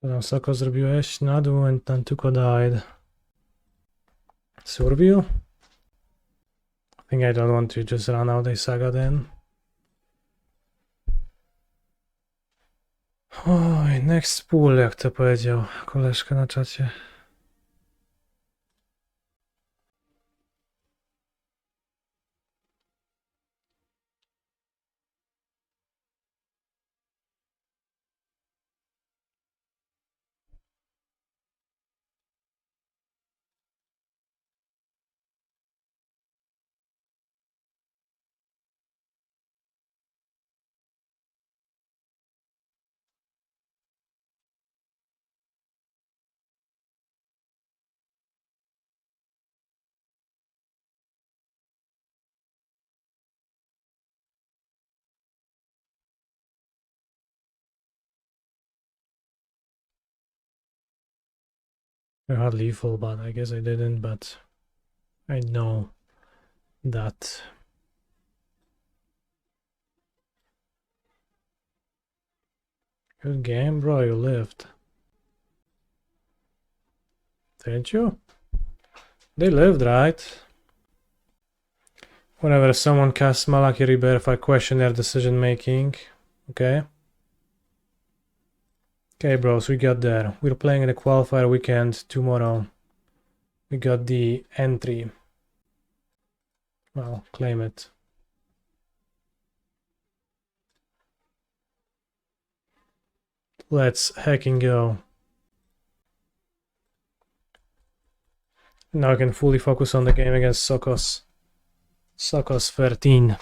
To nam Soko zrobiłeś? Nadu and Nantuko died. Surville? I think I don't want to just run out a Saga then. Oj, next pool, jak to powiedział koleżka na czacie. I had lethal, but I guess I didn't, but I know that. Good game, bro, you lived. Didn't you? They lived, right? Whenever someone casts Malaki Rebirth, I question their decision making. Okay? Okay, bros, we got there. We're playing in the qualifier weekend tomorrow. We got the entry. Well, claim it. Let's hecking go. Now I can fully focus on the game against Sokos. Sokos 13.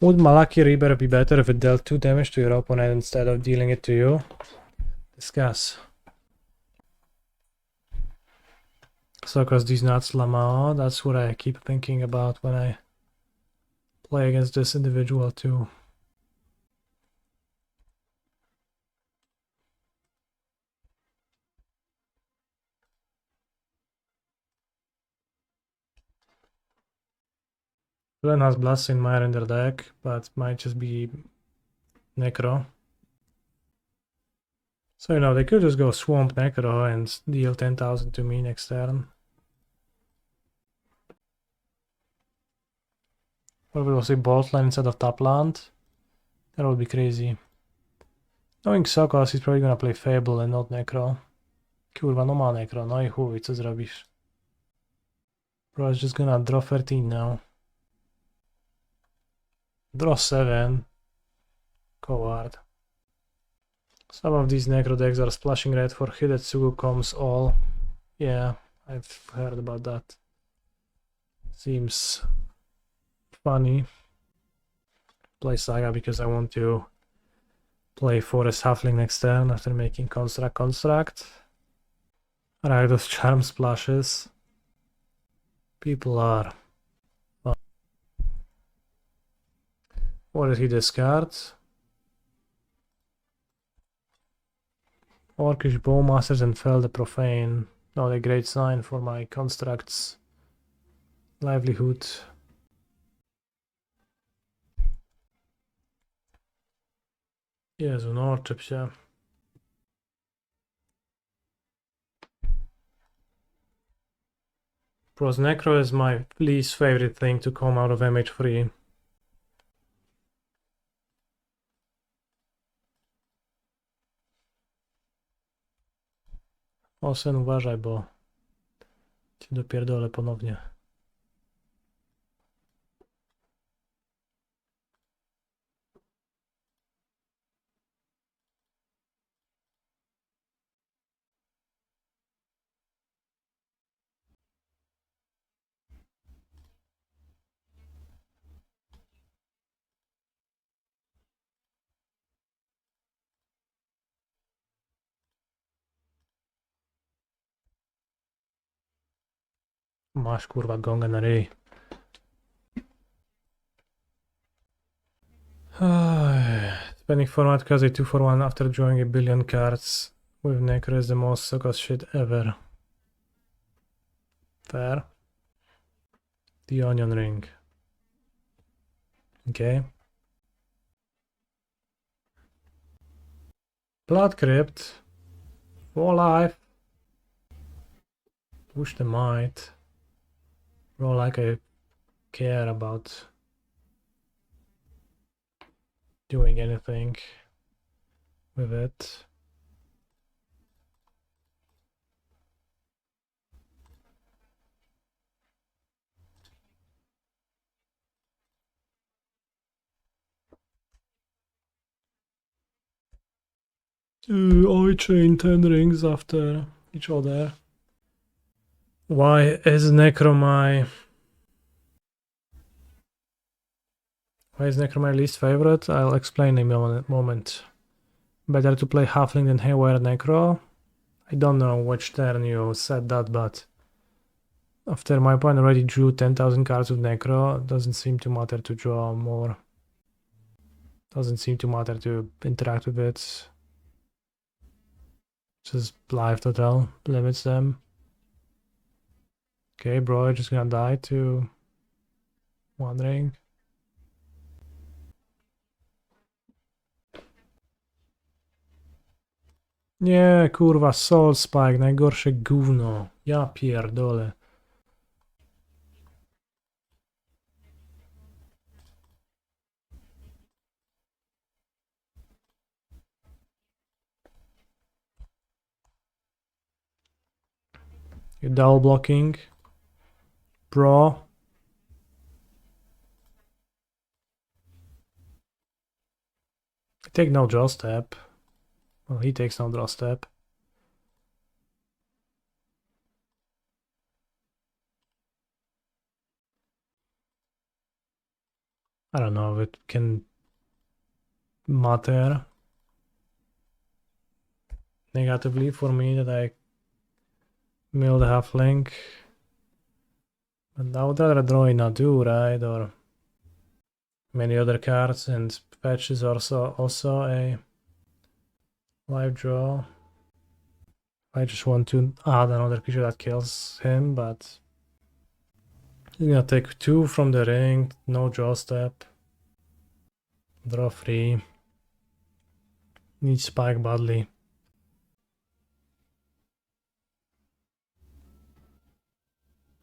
Would Malaki Reaper be better if it dealt 2 damage to your opponent instead of dealing it to you? Discuss. Sokos these nuts Lamao, that's what I keep thinking about when I play against this individual too. Sylvan has Blasting Mire in their deck, but might just be Necro. So, you know, they could just go Swamp Necro and deal 10,000 to me next turn. Or we will say Bolt Land instead of Top Land. That would be crazy. Knowing Sokos, he's probably gonna play Fable and not Necro. Kurwa, no ma Necro, no I chuj, co zrobisz? Bro is just gonna draw 13 now. Draw 7. Coward. Some of these Necro decks are splashing red for Hidetsugu comes all. Yeah, I've heard about that. Seems funny. Play Saga because I want to play Forest Halfling next turn after making Construct. Right, those Charm splashes. People are fun. What did he discard? Orcish Bowmasters and Fell the Profane. Not a great sign for my constructs. Livelihood. Jezu, no odczep się. Pros Necro is my least favorite thing to come out of MH3. Osen, uważaj, bo cię dopierdolę ponownie. Masz kurwa gonga na ryj. Spending format because a 2-for-1 after drawing a billion cards with Necro is the most Sokos shit ever. Fair. The Onion Ring. Okay. Blood Crypt. For life. Push the Mite. Roll like I care about doing anything with it. I chain 10 rings after each other. Why is Necro my least favorite? I'll explain in a moment. Better to play Halfling than Haywire Necro? I don't know which turn you said that, but after my opponent already drew 10,000 cards with Necro, it doesn't seem to matter to draw more. Doesn't seem to matter to interact with it. Just life total limits them. Okay, bro, just gonna die to 1 ring. Nie, kurwa, Soul Spike, najgorsze gówno. Ja pierdolę. You're double blocking. Bro. Take no draw step. Well, he takes no draw step. I don't know if it can matter negatively for me that I mill the halfling. But I would rather draw in Nadu, right? Or many other cards, and fetch is also a live draw. I just want to add another creature that kills him, but he's gonna take 2 from the ring, no draw step. Draw 3. Need spike badly.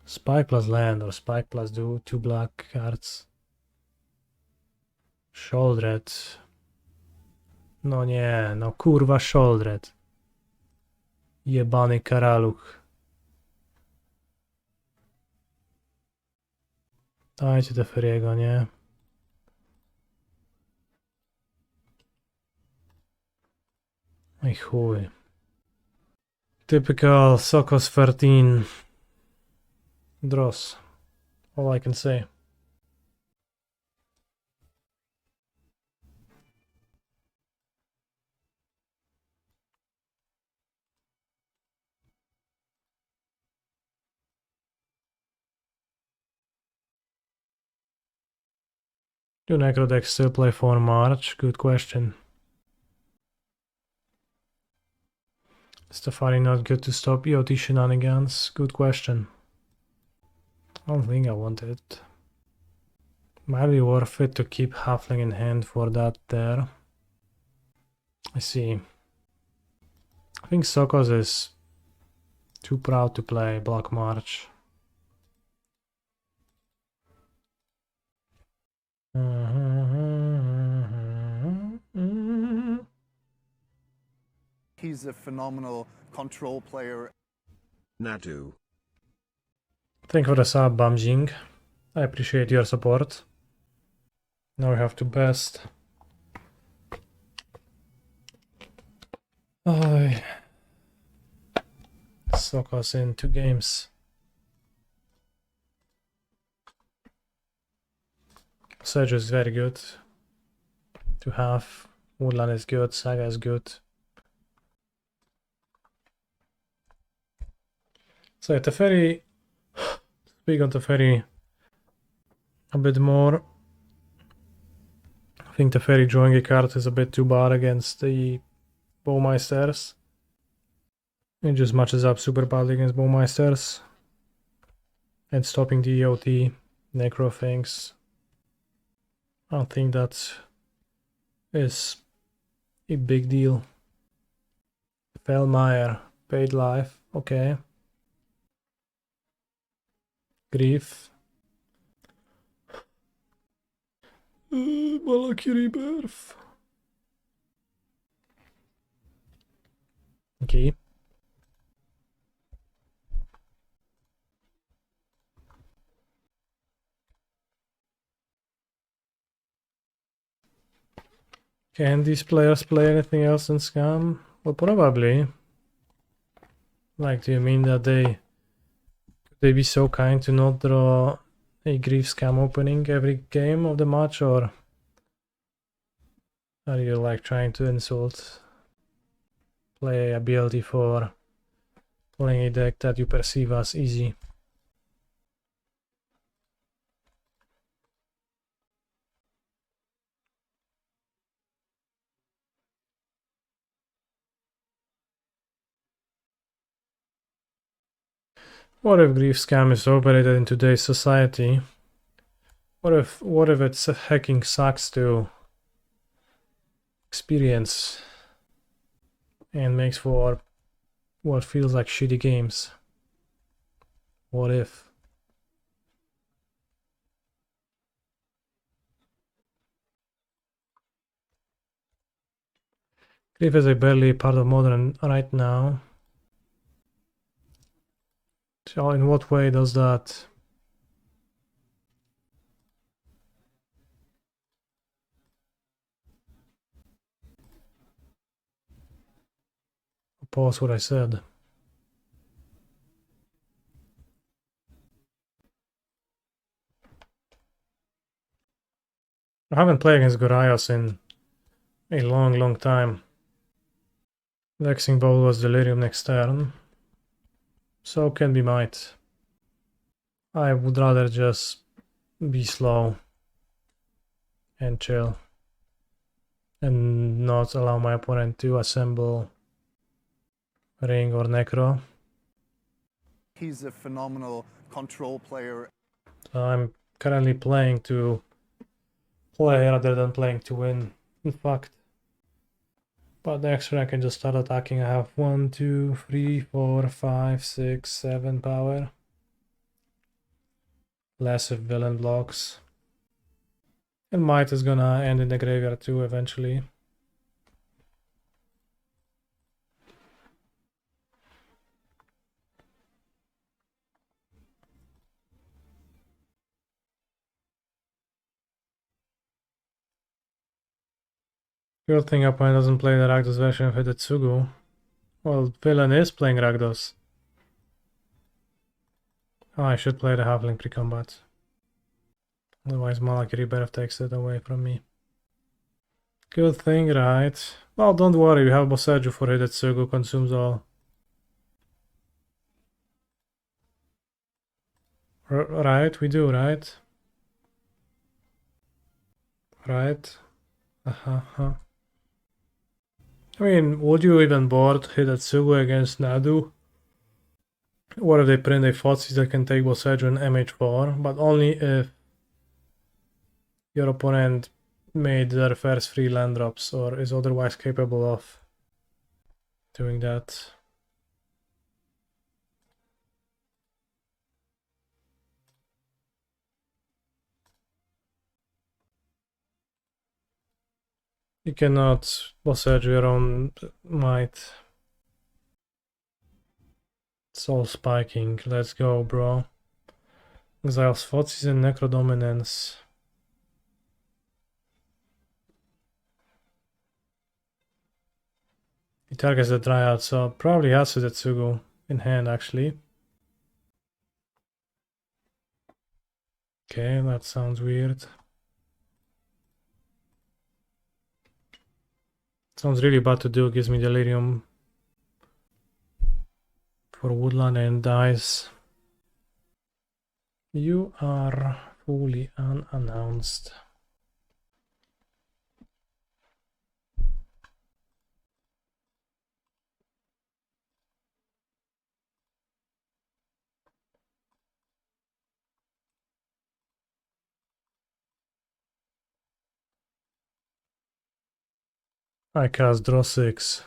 Spike plus land or spike plus do 2 black cards. Shouldered. No nie, no kurwa shouldered. Jebany karaluch. Dajcie te Feriego, nie? Oj chuj. Typical Sokos 13 draws. All I can say. Do Necro decks still play for March? Good question. Stefani not good to stop EOT shenanigans? Good question. I don't think I want it. Might be worth it to keep Halfling in hand for that there. I see. I think Sokos is too proud to play Black March. He's a phenomenal control player. Nadu. Thank you for the sub, Bamjing. I appreciate your support. Now we have to best. Oh, Sokos in 2 games. Boseiju is very good to have. Woodland is good. Saga is good. So Teferi, speak on Teferi a bit more. I think Teferi drawing a card is a bit too bad against the Bowmeisters. It just matches up super badly against Bowmeisters. And stopping the EOT, Necro things. I don't think that is a big deal. Felmeyer, paid life, okay. Grief. Malaki Rebirth. Okay. Can these players play anything else in Scam? Well, probably. Like, do you mean that they be so kind to not draw a Grief Scam opening every game of the match, or are you like trying to insult player ability for playing a deck that you perceive as easy? What if Grief Scam is operated in today's society? What if its hacking sucks to experience and makes for what feels like shitty games? What if? Grief is barely part of Modern right now. So in what way does that? pause what I said. I haven't played against Gorayos in a long time. Vexing Bowl was Delirium next turn. So can be Mite. I would rather just be slow and chill and not allow my opponent to assemble Ring or Necro. He's a phenomenal control player. So I'm currently playing to play rather than playing to win, in fact. But next turn I can just start attacking. I have 1, 2, 3, 4, 5, 6, 7 power. Less if villain blocks. And Might is gonna end in the graveyard too eventually. Good thing opponent doesn't play the Rakdos version of Hidetsugu. Well, villain is playing Rakdos. Oh, I should play the Halfling pre-combat. Otherwise Malaki Rebirth takes it away from me. Good thing, right? Well, don't worry, we have Boseiju for Hidetsugu, consumes all. Right, we do, right? Right? I mean, would you even board Hidetsugu against Nadu? What if they print a Fotsis that can take Boseiju and MH4, but only if your opponent made their first 3 land drops or is otherwise capable of doing that. You cannot Boseiju your own Might. Soul spiking, let's go, bro. Exiles Fotsis and Necrodominance. He targets the Dryad, so probably has Hidetsugu in hand actually. Okay, that sounds weird. Sounds really bad to do, gives me Delirium for Woodland and dies. You are fully unannounced. I cast draw 6.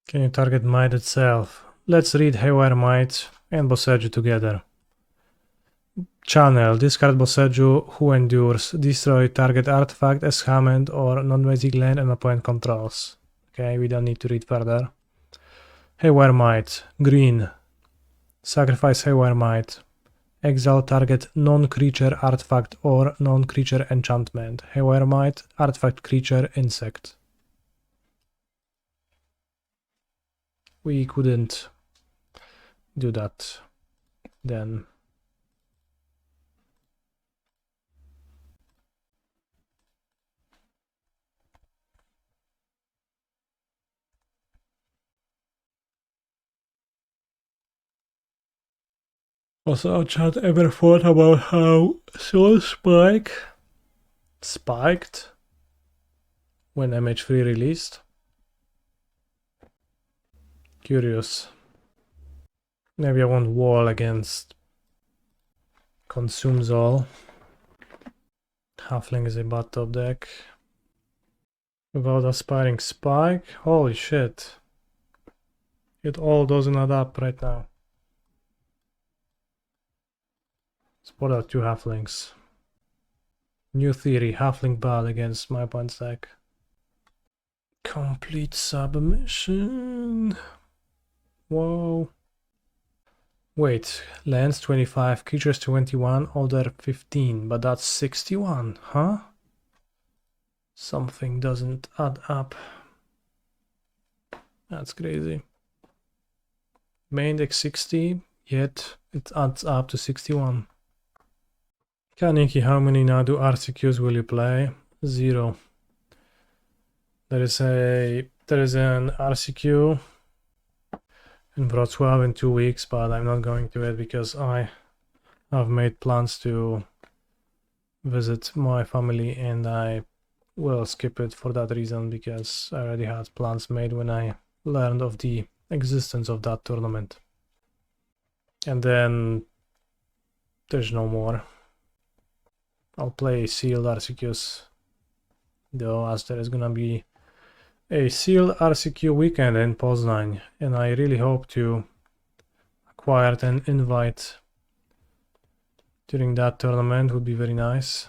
Can you target Mite itself? Let's read Haywire Mite and Boseiju together. Channel, discard Boseiju who endures. Destroy target artifact, enchantment or non-basic land an opponent controls. Okay, we don't need to read further. Haywire Mite, green. Sacrifice Haywire Mite. Exile target non-creature artifact or non-creature enchantment. Haywire Mite, artifact creature insect. We couldn't do that then. Also, chat ever thought about how Soul spiked when MH3 released? Curious. Maybe I want wall against consumes all. Halfling is a bad top deck. Without aspiring spike? Holy shit. It all doesn't add up right now. Spot out 2 halflings. New theory, halfling bad against my opponent's deck. Complete submission. Whoa. Wait, lands 25, creatures 21, order 15, but that's 61, huh? Something doesn't add up. That's crazy. Main deck 60, yet it adds up to 61. Kaneki, how many Nadu RCQs will you play? 0. There is an RCQ in Wrocław in 2 weeks, but I'm not going to it because I have made plans to visit my family and I will skip it for that reason because I already had plans made when I learned of the existence of that tournament. And then there's no more. I'll play sealed RCQs though, as there is gonna be a sealed RCQ weekend in Poznań, and I really hope to acquire an invite during that tournament. Would be very nice.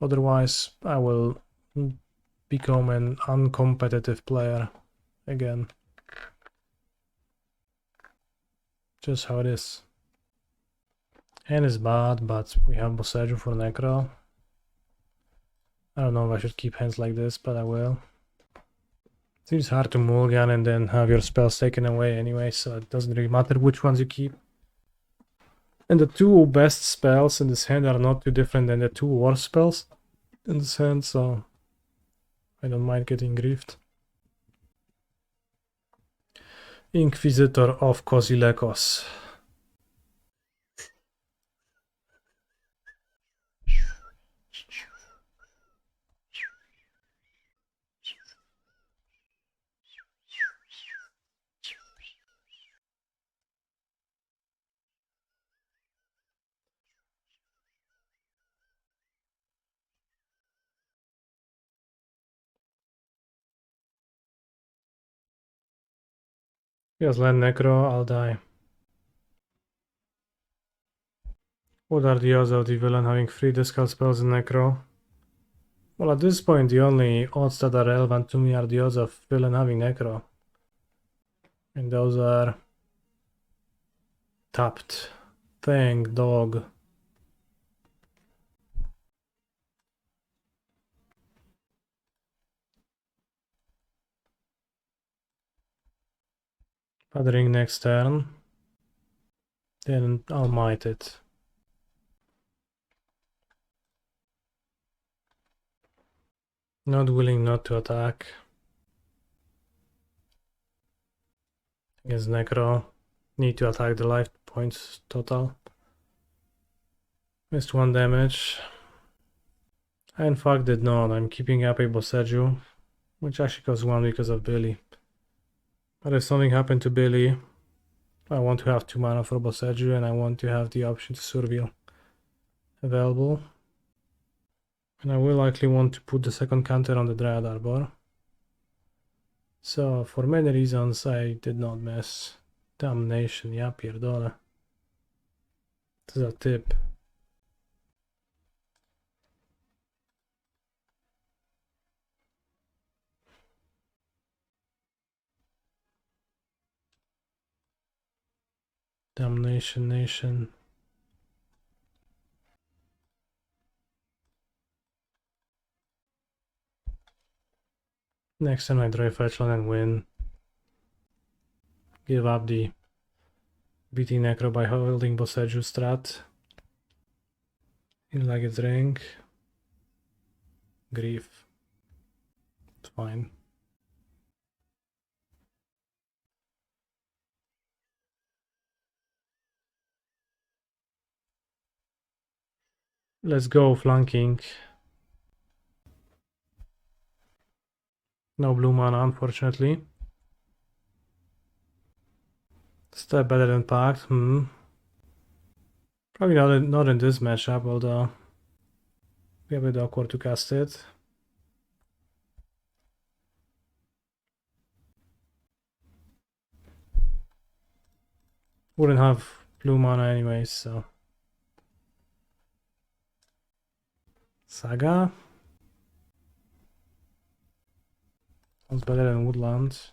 Otherwise, I will become an uncompetitive player again. Just how it is. And it's bad, but we have Boseiju for Necro. I don't know if I should keep hands like this, but I will. Seems hard to mulligan and then have your spells taken away anyway, so it doesn't really matter which ones you keep. And the two best spells in this hand are not too different than the two worst spells in this hand, so I don't mind getting griefed. Inquisitor of Kozilekos. Yes, land Necro, I'll die. What are the odds of the villain having 3 discard spells in Necro? Well, at this point, the only odds that are relevant to me are the odds of villain having Necro. And those are tapped. Thank dog. Paddering next turn. Then I'll mite it. Not willing not to attack. Against Necro. Need to attack the life points total. Missed 1 damage. I in fact did not. I'm keeping up a Boseiju, which actually costs 1 because of Billy. But if something happened to Billy, I want to have 2 mana for Boseiju and I want to have the option to Surveil available. And I will likely want to put the second counter on the Dryad Arbor. So for many reasons I did not miss. Damnation, ja pierdolę. To za typ. Damnation Nation. Next time I draw a fetchland and win. Give up the beating Necro by holding Boseiju strat. In like its ring. Grief. It's fine. Let's go flanking. No blue mana, unfortunately. Step better than Pact. Probably not in this matchup, although be a bit awkward to cast it. Wouldn't have blue mana anyways, so. Saga. Sounds better than Woodland.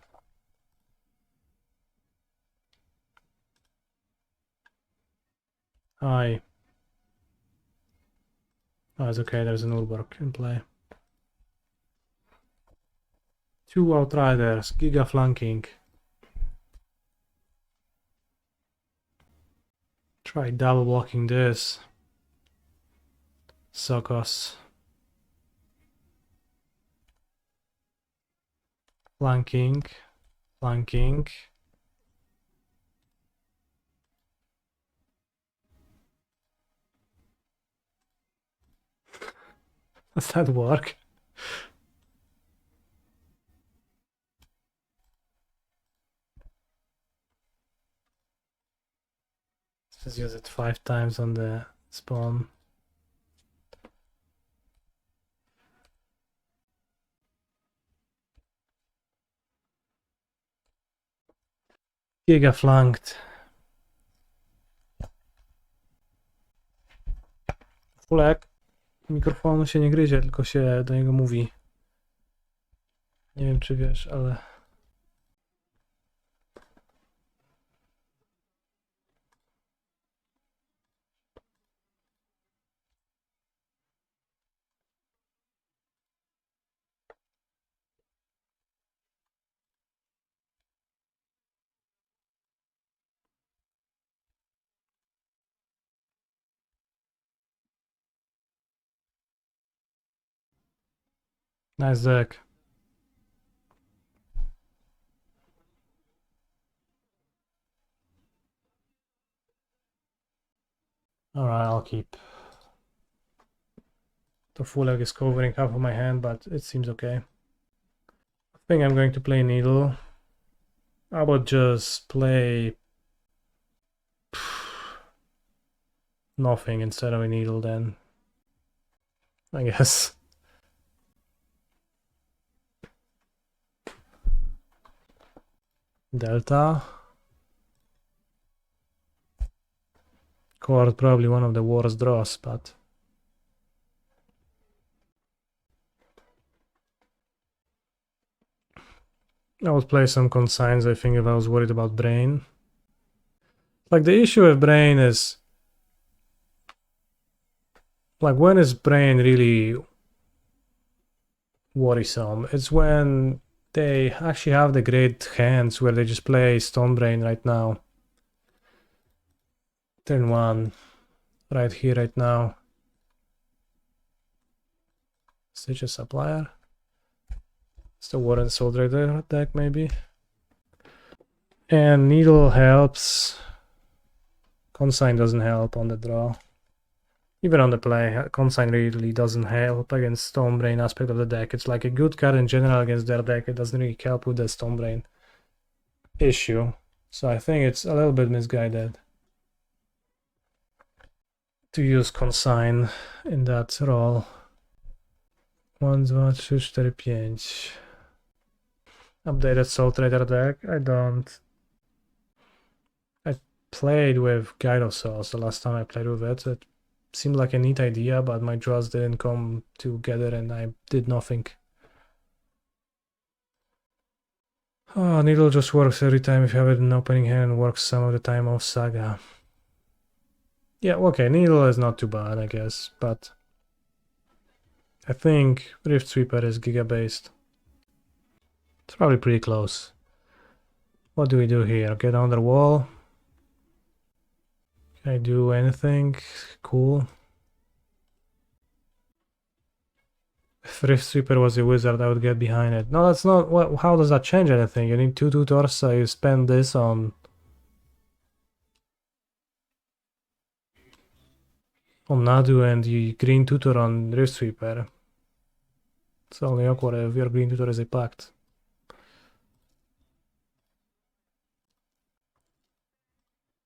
Hi. Oh, it's okay, there's an Urborg in play. 2 Outriders, Giga flanking. Try double blocking this. Suck us. Flanking. Flanking. Does that work? Just use it 5 times on the spawn. Giga flanked. Fulek. Mikrofonu się nie gryzie, tylko się do niego mówi. Nie wiem czy wiesz, ale... Nice deck. Alright, I'll keep. The Fulek is covering half of my hand, but it seems okay. I think I'm going to play Needle. I would just play nothing instead of a Needle then. I guess. Delta. Chord, probably one of the worst draws, but... I would play some consigns, I think, if I was worried about Brain. Like, the issue with Brain is... Like, when is Brain really worrisome? It's when they actually have the great hands where they just play Stone Brain right now. Turn 1. Right here, right now. Stitch a Supplier. It's the Warren Outrider deck, maybe. And Needle helps. Consign doesn't help on the draw. Even on the play, Consign really doesn't help against Stonebrain aspect of the deck. It's like a good card in general against their deck. It doesn't really help with the Stonebrain issue. So I think it's a little bit misguided to use Consign in that role. 1, 2, 3, 4, 5. Updated Soul Trader deck. I played with Gyrosaurs the last time I played with it. It seemed like a neat idea, but my draws didn't come together and I did nothing. Oh, Needle just works every time if you have it in opening hand and works some of the time of Saga. Yeah, okay, Needle is not too bad, I guess, but I think Rift Sweeper is Giga based. It's probably pretty close. What do we do here? Get on the wall. Can I do anything cool? If Rift Sweeper was a wizard, I would get behind it. No, that's not... What? How does that change anything? You need 2/2 Urza, you spend this on Nadu and you green tutor on Rift Sweeper. It's only awkward if your green tutor is a Pact.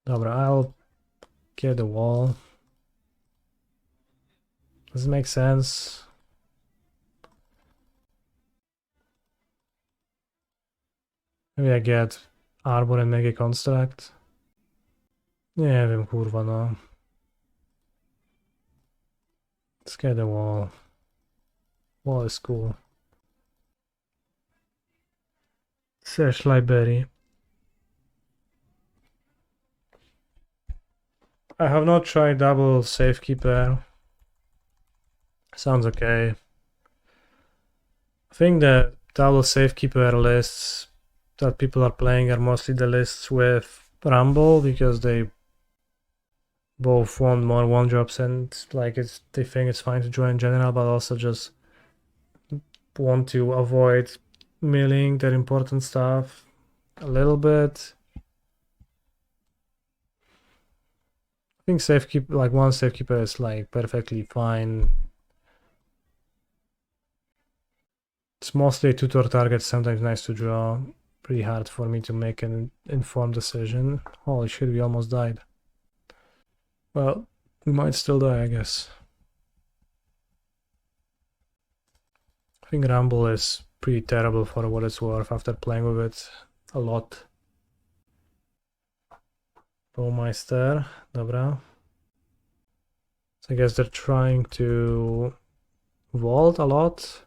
Dobra, I'll get the wall. Does it make sense? Maybe I get Arbor and make a construct. Nie wiem, kurwa, no. Let's get the wall. Wall is cool. Search library. I have not tried double Safekeeper. Sounds okay. I think the double Safekeeper lists that people are playing are mostly the lists with Rumble because they both want more 1-drops and like they think it's fine to draw in general, but also just want to avoid milling their important stuff a little bit. I think Safekeeper, like one Safekeeper is like perfectly fine. It's mostly a tutor target, sometimes nice to draw. Pretty hard for me to make an informed decision. Holy shit, we almost died. Well, we might still die, I guess. I think Rumble is pretty terrible for what it's worth after playing with it a lot. Bowmeister, dobra. So I guess they're trying to vault a lot.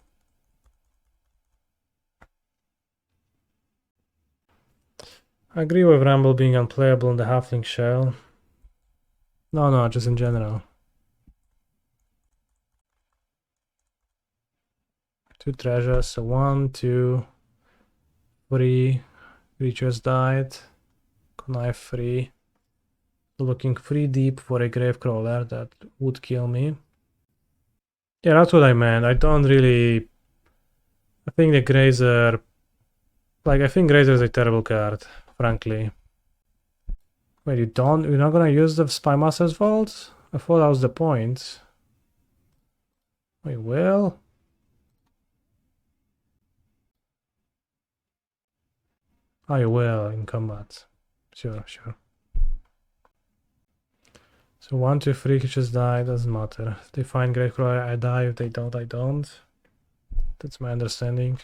I agree with Rumble being unplayable in the Halfling shell. No, just in general. 2 treasures, so 1, 2, 3 creatures died. Knife 3. Looking 3 deep for a Gravecrawler that would kill me. Yeah, that's what I meant. I don't really... I think the Grazer... Like, I think Grazer is a terrible card, frankly. Wait, you're not gonna use the Spymaster's Vault? I thought that was the point. Wait, well... Oh, you will in combat. Sure. So 1, 2, 3 creatures die, doesn't matter. If they find Gravecrawler, I die. If they don't, I don't. That's my understanding.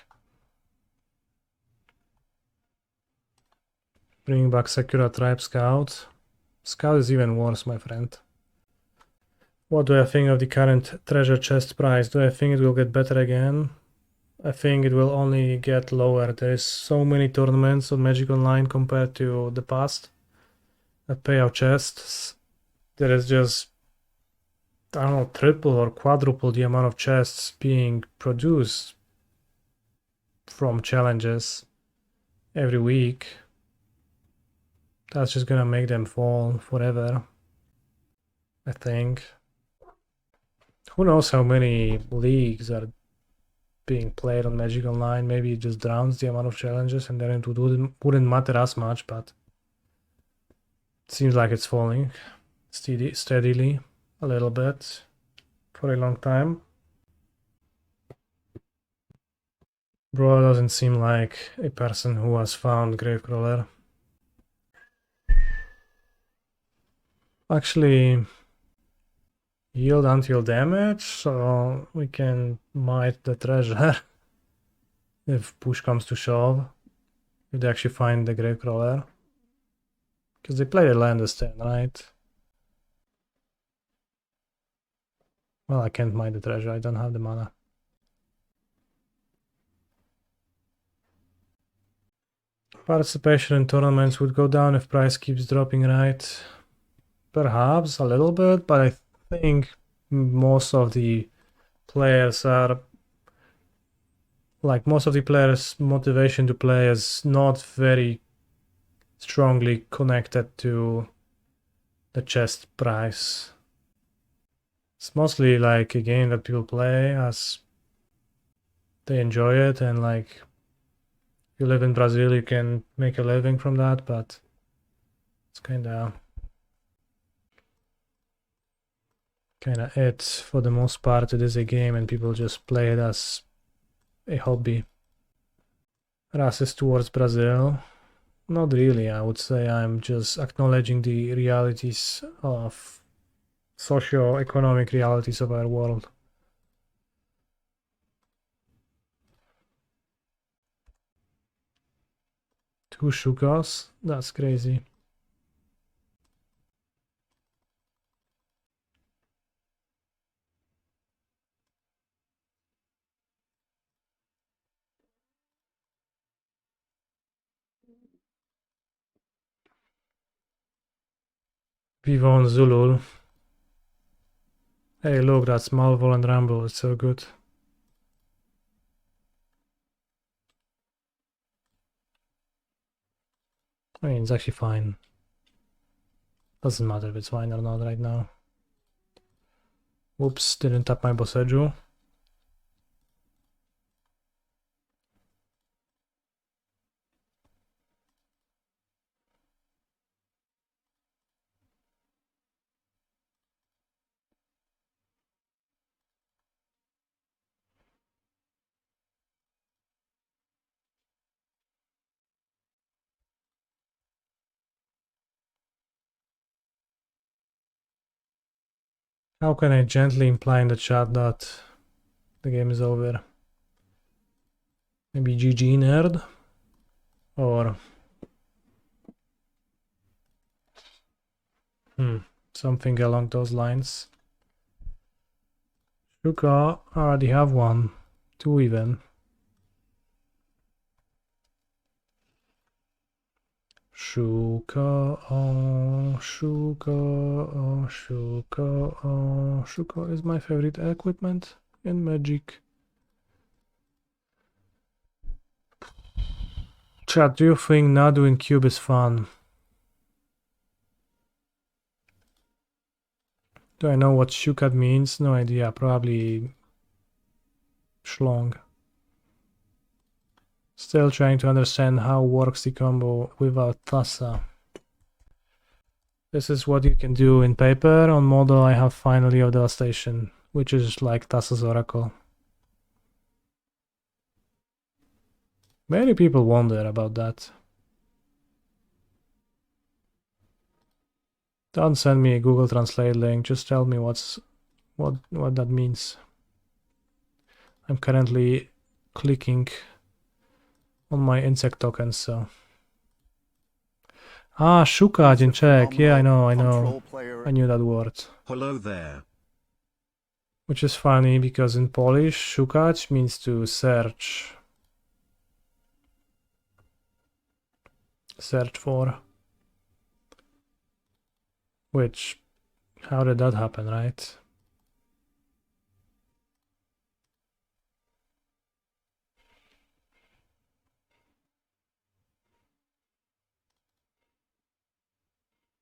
Bringing back Sakura Tribe Scout. Scout is even worse, my friend. What do I think of the current treasure chest price? Do I think it will get better again? I think it will only get lower. There is so many tournaments on Magic Online compared to the past that pay out chests. There is just, I don't know, triple or quadruple the amount of chests being produced from challenges every week. That's just gonna make them fall forever, I think. Who knows how many leagues are being played on Magic Online? Maybe it just drowns the amount of challenges and then it wouldn't matter as much, but it seems like it's falling steadily a little bit for a long time. Bro doesn't seem like a person who has found Gravecrawler. Actually, yield until damage, so we can mite the treasure if push comes to shove. If they actually find the Gravecrawler. Because they play the Landestan, right? Well, I can't mine the treasure, I don't have the mana. Participation in tournaments would go down if price keeps dropping, right? Perhaps a little bit, but I think most of the players are... Like, most of the players' motivation to play is not very strongly connected to the chest price. It's mostly like a game that people play as they enjoy it, and like if you live in Brazil you can make a living from that, but it's kinda it for the most part. It is a game and people just play it as a hobby. Racist towards Brazil? Not really. I would say I'm just acknowledging the realities of socio-economic realities of our world. Two Shukas? That's crazy. Vivon Zulul. Hey, look, that's Malevolent Rumble. It's so good. I mean, it's actually fine. Doesn't matter if it's fine or not right now. Whoops, didn't tap my Boseiju. How can I gently imply in the chat that the game is over? Maybe GG nerd? Or... something along those lines. Shuka, I already have one. 2 even. Shuka, oh, Shuka, oh, Shuka, oh, Shuka is my favorite equipment in Magic. Chat, do you think Nadu in Cube is fun? Do I know what Shukat means? No idea, probably Schlong. Still trying to understand how works the combo without Thassa. This is what you can do in paper. On model I have Finale of Devastation, which is like Thassa's Oracle. Many people wonder about that. Don't send me a Google Translate link, just tell me what that means. I'm currently clicking on my insect tokens, so... Ah, Shukaj in Czech. Yeah, I know. I knew that word. Hello there. Which is funny, because in Polish, Szukać means to search. Search for. Which, how did that happen, right?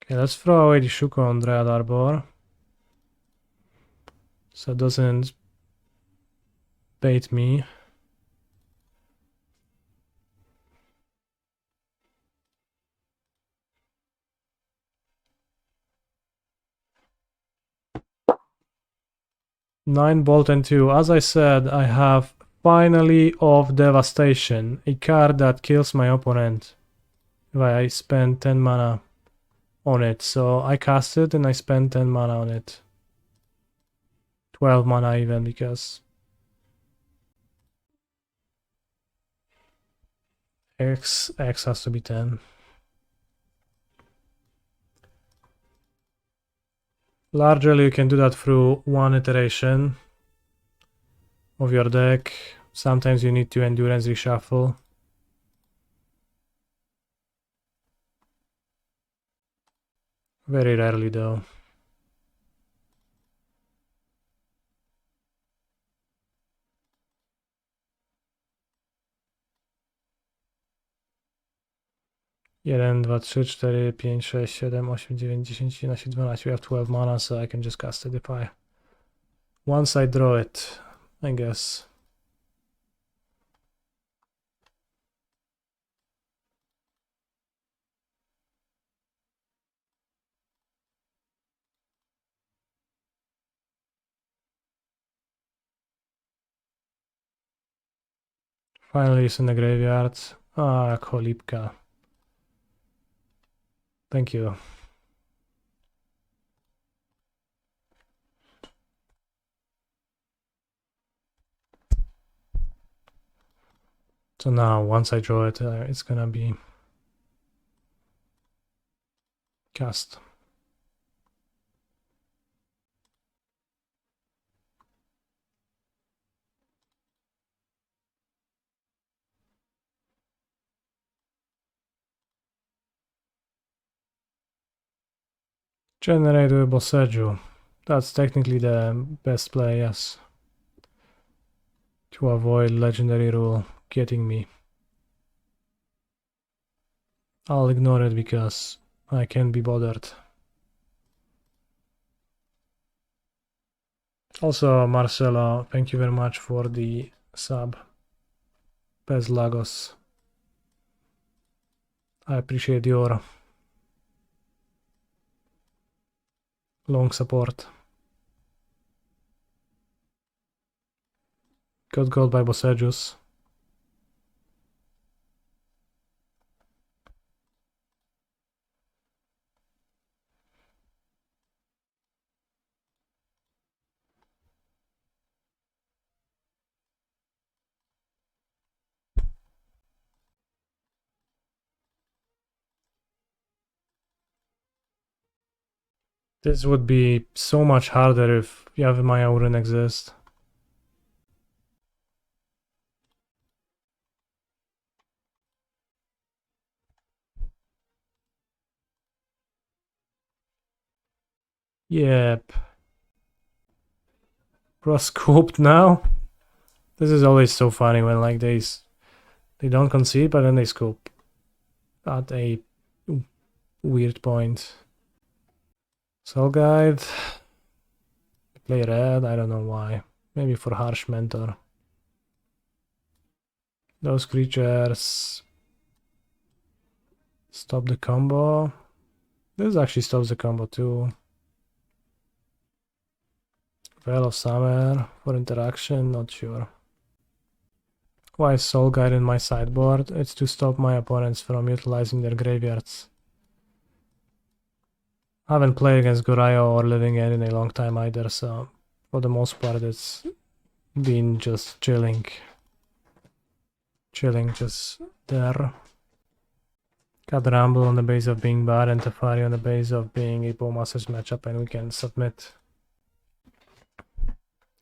Okay, let's throw away the Shuka on Dryad Arbor. So it doesn't bait me. Nine Bolt and 2. As I said, I have Finale of Devastation, a card that kills my opponent if I spend 10 mana on it. So I cast it and I spend 10 mana on it. 12 mana even, because X has to be 10. Largely you can do that through one iteration of your deck. Sometimes you need to endurance reshuffle. Very rarely though. Jeden, dwa, trzy, cztery, pięć, sześć, siedem, osiem, dziewięć, 10, 11, 12. We have 12 mana, so I can just cast it if I... Once I draw it, I guess. Finally it's in the graveyard. Ah, Kolipka. Thank you. So now, once I draw it, it's gonna be cast. Generator Boseiju. That's technically the best play, yes. To avoid legendary rule getting me. I'll ignore it because I can't be bothered. Also, Marcelo, thank you very much for the sub. Pez Lagos. I appreciate your long support. Got gold by Boseijus. This would be so much harder if Yavimaya wouldn't exist. Yep. Proscoped now? This is always so funny when like they don't concede, but then they scope at a weird point. Soul Guide. Play red, I don't know why. Maybe for Harsh Mentor. Those creatures stop the combo. This actually stops the combo too. Veil of Summer for interaction, not sure. Why is Soul Guide in my sideboard? It's to stop my opponents from utilizing their graveyards. I haven't played against Gorayo or Living End in a long time either, so for the most part it's been just chilling. Just there. Got Rumble on the base of being bad and Teferi on the base of being a Bowmasters matchup, and we can submit.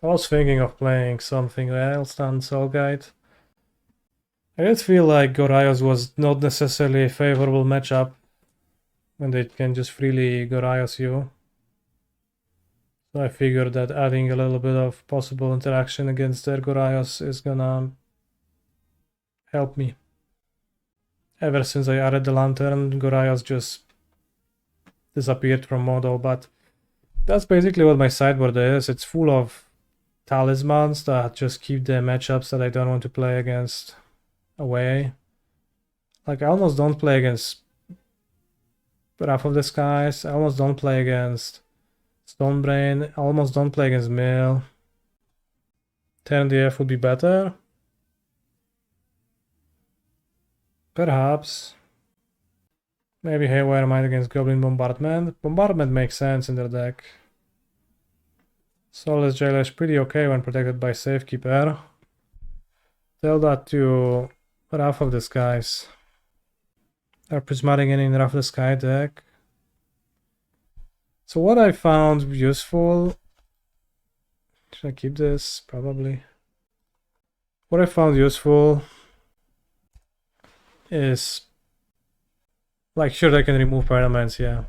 I was thinking of playing something else than Soul Guide. I did feel like Gorayos was not necessarily a favorable matchup when they can just freely Gorayos you. So I figured that adding a little bit of possible interaction against their Gorayos is gonna help me. Ever since I added the Lantern, Gorayos just disappeared from Modo, but that's basically what my sideboard is. It's full of talismans that just keep the matchups that I don't want to play against away. Like I almost don't play against Wrath of the Skies, I almost don't play against Stonebrain, I almost don't play against Mill. Turn DF would be better. Perhaps. Maybe Haywire Mite against Goblin Bombardment. Bombardment makes sense in their deck. Soulless Jailer is pretty okay when protected by Safekeeper. Tell that to Wrath of the Skies. They're prismatic in Wrath of the Sky deck. So what I found useful... Should I keep this? Probably. What I found useful is... Like, sure, they can remove permanents, yeah.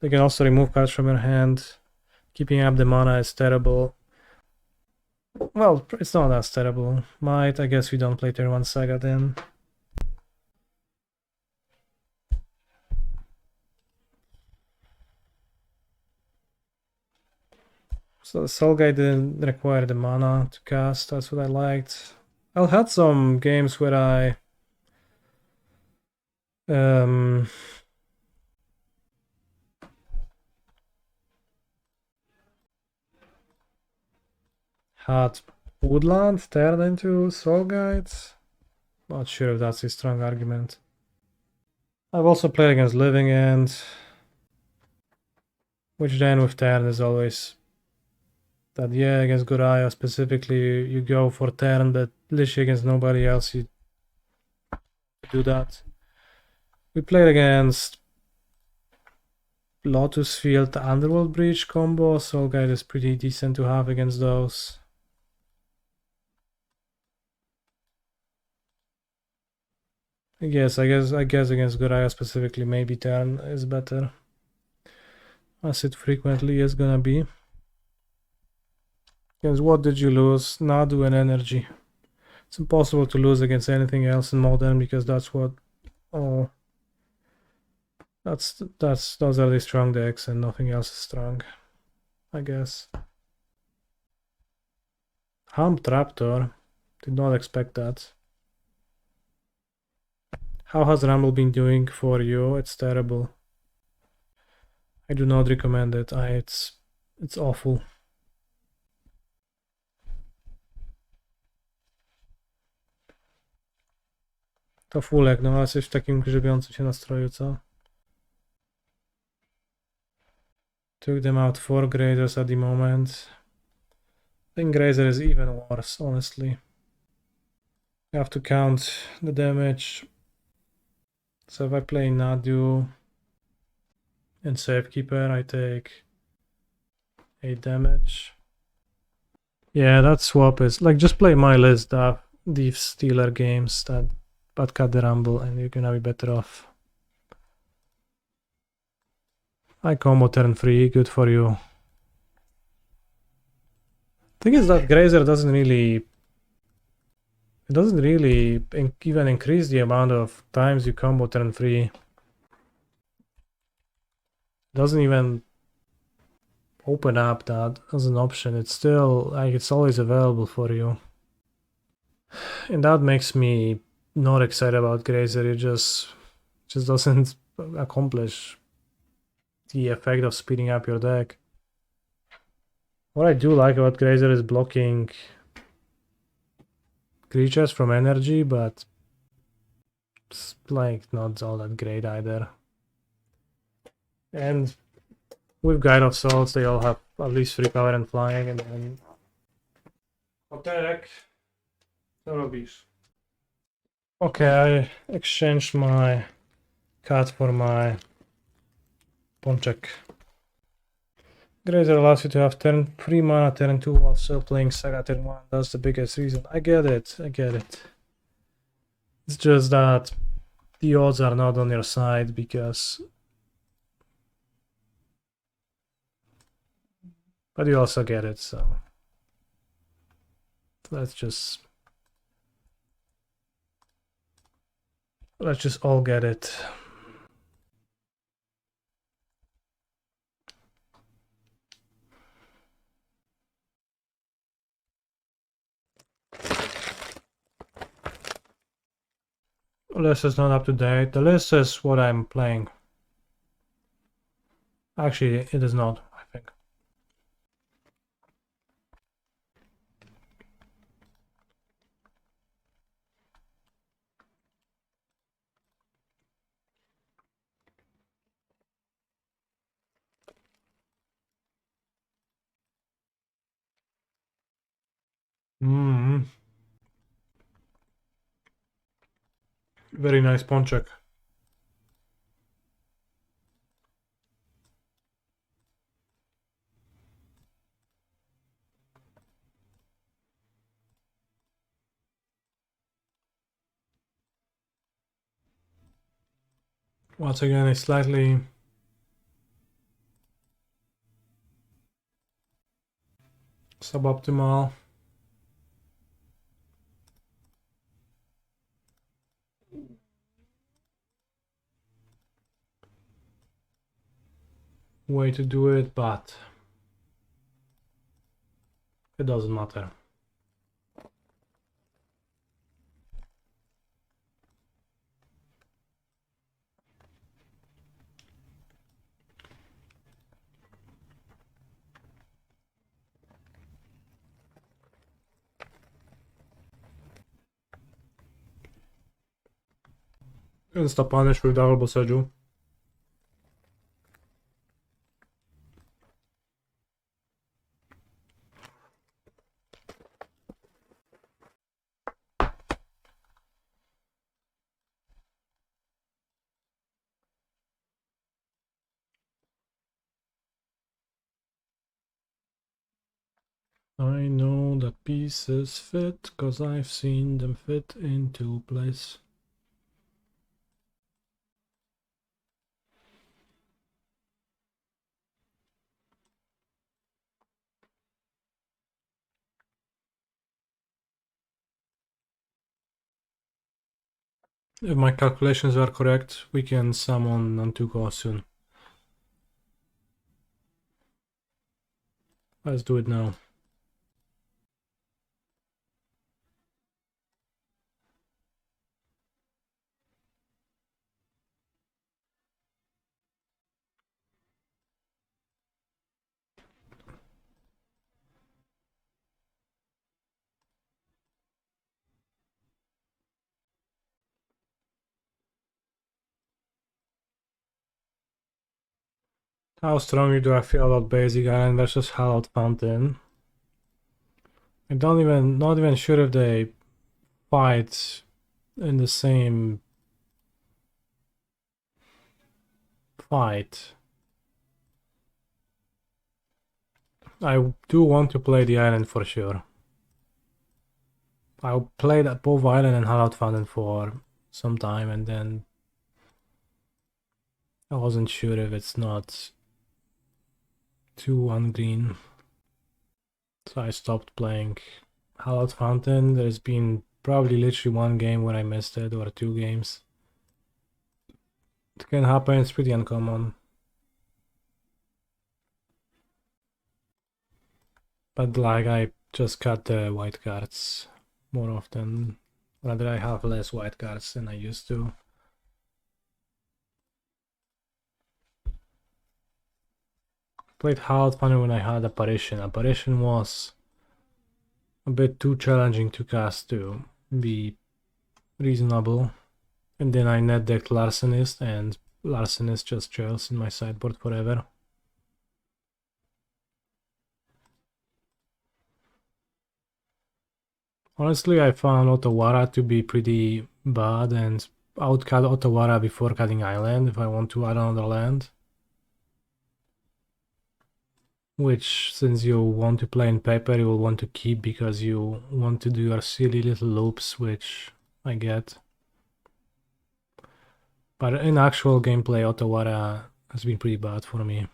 They can also remove cards from your hand. Keeping up the mana is terrible. Well, it's not as terrible. Might, I guess we don't play turn 1 Saga then. So the Soul Guide didn't require the mana to cast, that's what I liked. I had some games where I had Woodland turned into Soul Guides. Not sure if that's a strong argument. I've also played against Living End, which then with turn is always that, yeah, against Goraya specifically you go for turn, but literally against nobody else you do that. We played against Lotus Field Underworld Breach combo, Soul Guide is pretty decent to have against those. I guess against Goraya specifically maybe turn is better. as it frequently is gonna be. Against what did you lose? Nadu and energy. It's impossible to lose against anything else in modern because that's what. Oh, those are the strong decks and nothing else is strong, I guess. Hump Raptor. Did not expect that. How has Rumble been doing for you? It's terrible. I do not recommend it. It's awful. To fulek, no ale jesteś w takim grzebiącym się nastroju, co? Took them out 4 grazers at the moment. I think grazer is even worse, honestly. You have to count the damage. So if I play Nadu and Safekeeper, I take 8 damage. Yeah, that swap is like just play my list of Thief Stealer games that but cut the Rumble and you're gonna be better off. I combo turn 3, good for you. Thing is that Grazer doesn't really even increase the amount of times you combo turn 3. Doesn't even open up that as an option. It's still like it's always available for you. And that makes me not excited about Grazer. It just doesn't accomplish the effect of speeding up your deck. What I do like about Grazer is blocking creatures from energy, but it's like not all that great either. And with Guide of Souls, they all have at least 3 power and flying, and then attack. Co robisz? Okay, I exchanged my cat for my Ponchek. Grazer allows you to have turn 3 mana, turn 2 while still playing Saga turn 1. That's the biggest reason. I get it. It's just that the odds are not on your side because... But you also get it, so... Let's just all get it. The list is not up to date. The list is what I'm playing. Actually, it is not, I think. Very nice Ponchek. Once again, it's slightly suboptimal. Way to do it, but it doesn't matter. Insta punish with double Boseiju. I know that pieces fit, cause I've seen them fit into place. If my calculations are correct, we can summon Nantuko soon. Let's do it now. How strongly do I feel about Basic Island versus Hallowed Fountain? Not even sure if they fight in the same fight. I do want to play the island for sure. I played both Island and Hallowed Fountain for some time, and then I wasn't sure if it's not too ungreen. So I stopped playing Hallowed Fountain. There's been probably literally one game where I missed it, or 2 games. It can happen, it's pretty uncommon. But like, I just cut the white cards more often. Rather, I have less white cards than I used to. Played Hallowed Fountain when I had Apparition. Apparition was a bit too challenging to cast to be reasonable. And then I net decked Larcenist, and Larcenist just trails in my sideboard forever. Honestly, I found Otawara to be pretty bad, and I would cut Otawara before cutting Island if I want to add another land. Which, since you want to play in paper, you will want to keep because you want to do your silly little loops, which I get. But in actual gameplay, Otawara has been pretty bad for me.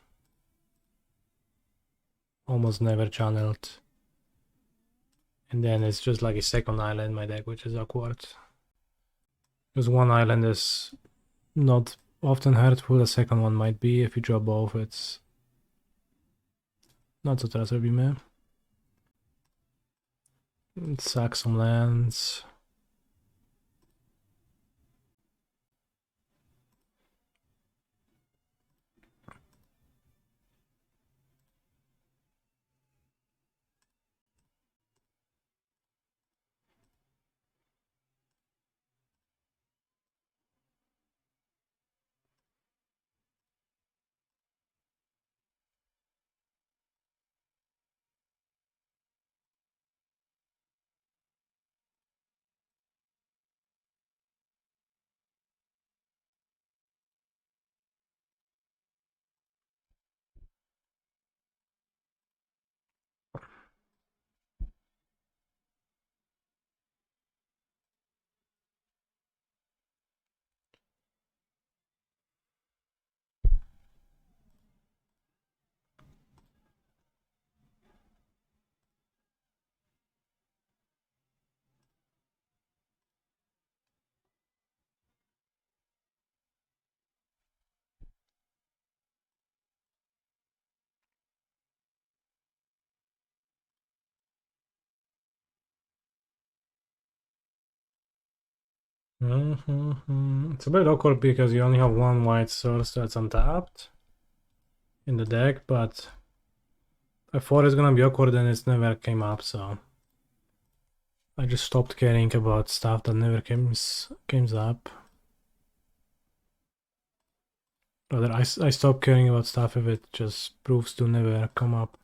Almost never channeled. And then it's just like a second island in my deck, which is awkward. Because one island is not often hurtful, the second one might be. If you draw both, it's not so trustworthy. Sack some lands. It's a bit awkward because you only have one white source that's untapped in the deck, but I thought it's gonna be awkward and it never came up, so I just stopped caring about stuff that never comes up. Rather, I stopped caring about stuff if it just proves to never come up.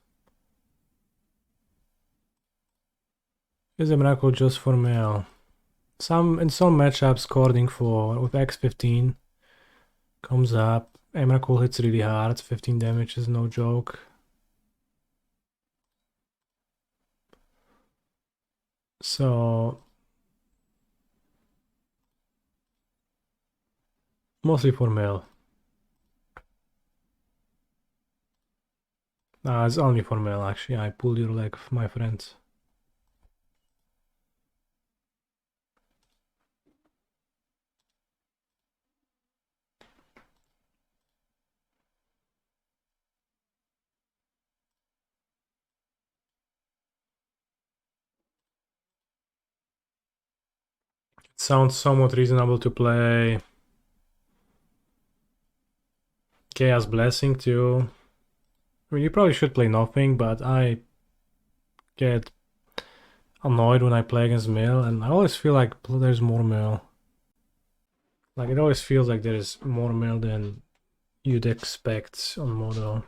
Is a miracle just for mail? In some matchups, Cording for with X15 comes up. Emrakul hits really hard. 15 damage is no joke. So mostly for mail. It's only for mail actually. I pulled your leg, my friend. It sounds somewhat reasonable to play Chaos Blessing too. I mean, you probably should play nothing, but I get annoyed when I play against mill, and I always feel like there's more mill. Like, it always feels like there is more mill than you'd expect on model.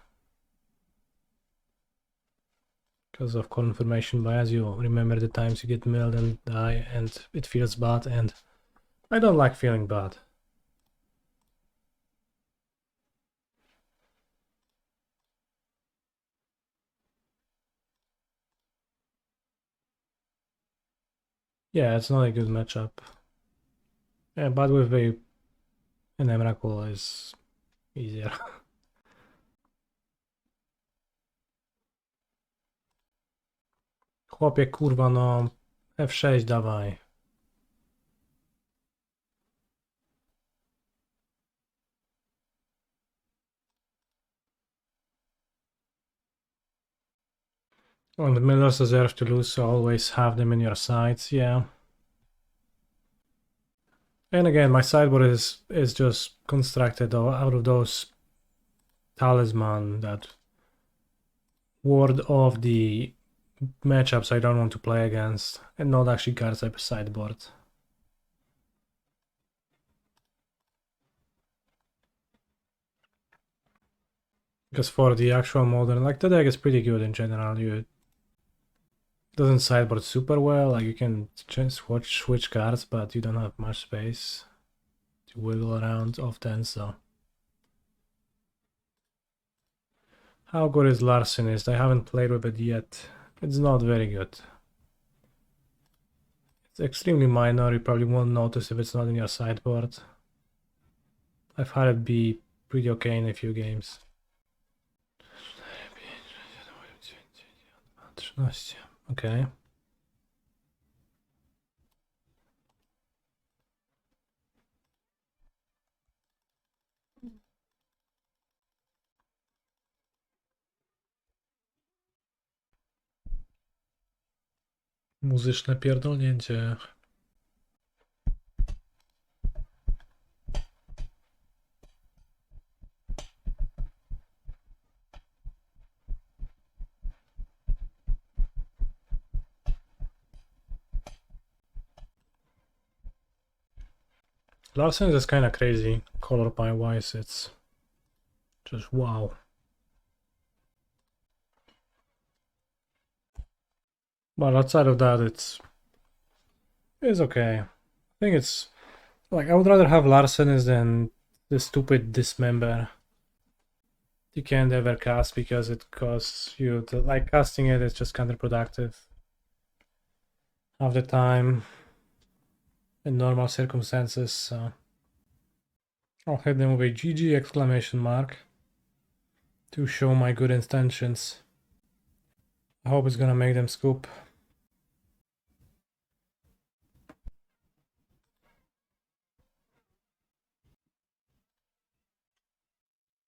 Because of confirmation bias, you remember the times you get milled and die, and it feels bad, and I don't like feeling bad. Yeah, it's not a good matchup. Yeah, but with an Emrakul is easier. Chłopie, kurwa, no. F6 dawaj. Well, the millers deserve to lose, so always have them in your sides, yeah. And again, my sideboard is just constructed out of those talisman that ward off the matchups I don't want to play against, and not actually cards I sideboard. Because for the actual modern, like, the deck is pretty good in general. It doesn't sideboard super well, like you can switch cards, but you don't have much space to wiggle around often, so. How good is Larcenist? I haven't played with it yet. It's not very good. It's extremely minor, you probably won't notice if it's not in your sideboard. I've had it be pretty okay in a few games. Okay. Muzyczne pierdolnięcie. Larcenist is kind of crazy, color pie wise, it's just wow. But outside of that, it's okay. I think it's like, I would rather have Larcenist than the stupid Dismember. You can't ever cast because it costs you to, like, casting it is just counterproductive half the time in normal circumstances, so I'll hit them with a GG exclamation mark to show my good intentions. I hope it's gonna make them scoop.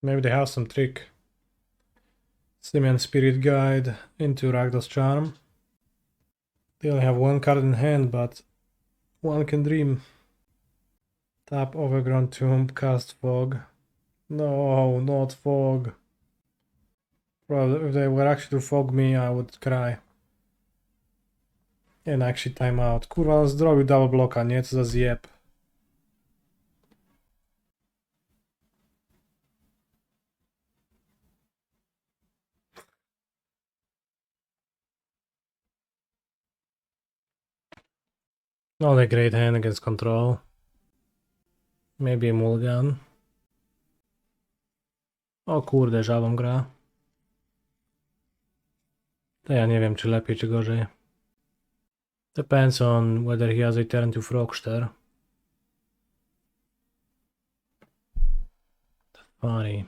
Maybe they have some trick. Simian Spirit Guide into Ragdoll's Charm. They only have one card in hand, but one can dream. Tap Overgrown Tomb, cast Fog. No, not Fog. Well, if they were actually to fog me, I would cry. And actually time out. Kurwa, on zrobił double blocka, nie? Co za zjeb. Not a great hand against control. Maybe a mulligan. O kurde, żabą gra. To ja nie wiem, czy lepiej, czy gorzej. Depends on whether he has a turn to Frogster. Funny.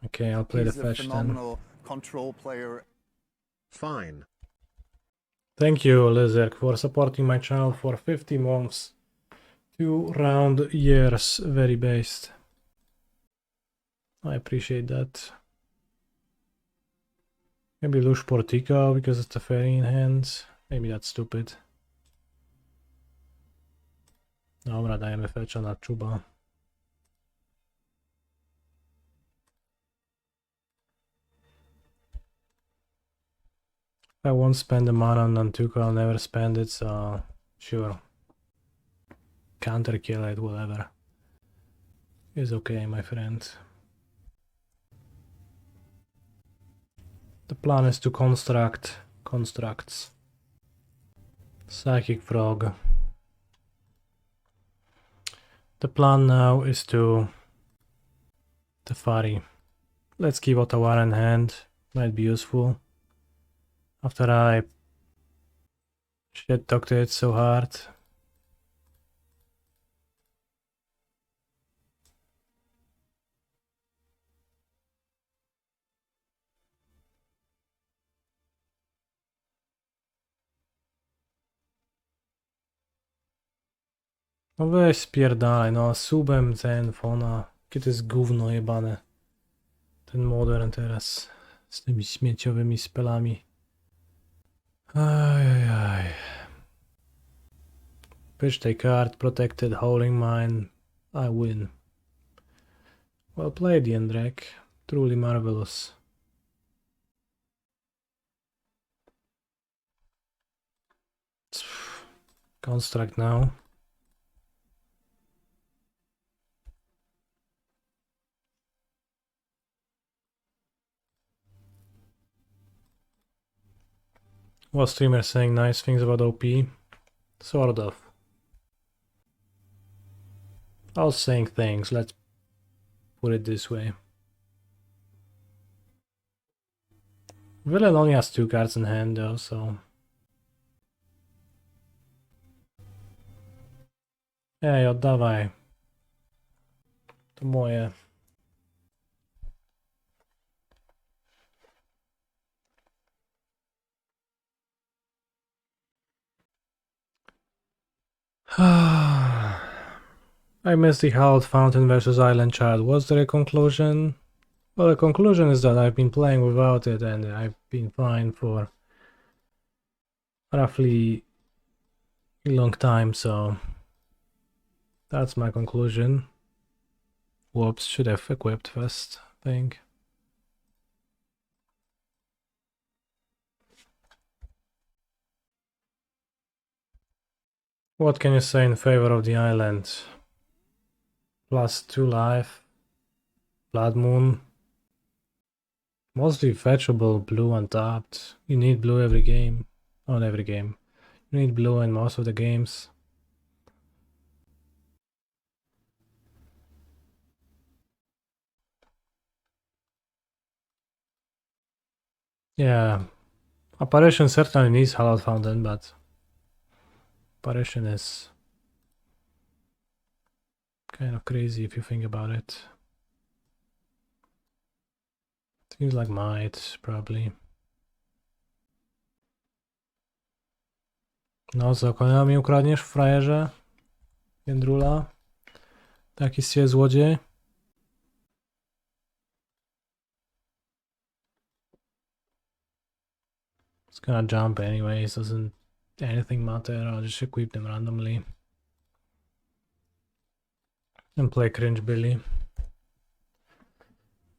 Okay, I'll play the fetch then. Phenomenal control player. Fine. Thank you, Lizard, for supporting my channel for 50 months. 2 round years, very based. I appreciate that. Maybe Lush Portico because it's a fairy in hand. Maybe that's stupid. Dobra, dajemy fetcha na czuba. I won't spend the mana on Nantuko, I'll never spend it, so sure. Counter kill it, whatever. Is okay, my friend. The plan is to construct constructs. Psychic Frog. The plan now is to Tefari. Let's keep Otawara in hand, might be useful. After I shit talked it so hard. No weź spierdalaj, no subem ten fona. Jakie to jest gówno jebane. Ten modern teraz. Z tymi śmieciowymi spelami. Ajajaj. Pitch a card, protected, howling mine. I win. Well played, Jędrek. Truly marvelous. Construct now. Was streamer saying nice things about OP? Sort of. I was saying things, let's put it this way. Villain only has 2 cards in hand though, so... Ej, oddawaj. To moje. I missed the Howled Fountain versus Island Child. Was there a conclusion? Well, the conclusion is that I've been playing without it and I've been fine for roughly a long time, so that's my conclusion. Whoops, should have equipped first, I think. What can you say in favor of the island? +2 life, Blood Moon, mostly fetchable blue untapped. You need blue every game, not every game. You need blue in most of the games. Yeah, Apparition certainly needs Hallowed Fountain, but Apparition is kind of crazy if you think about it. Seems like Mite, probably. No co, konia mi ukradniesz, frajerze? Jędrula? Taki z ciebie złodziej? It's gonna jump anyways, doesn't anything matter, I'll just equip them randomly. And play Cringe Billy.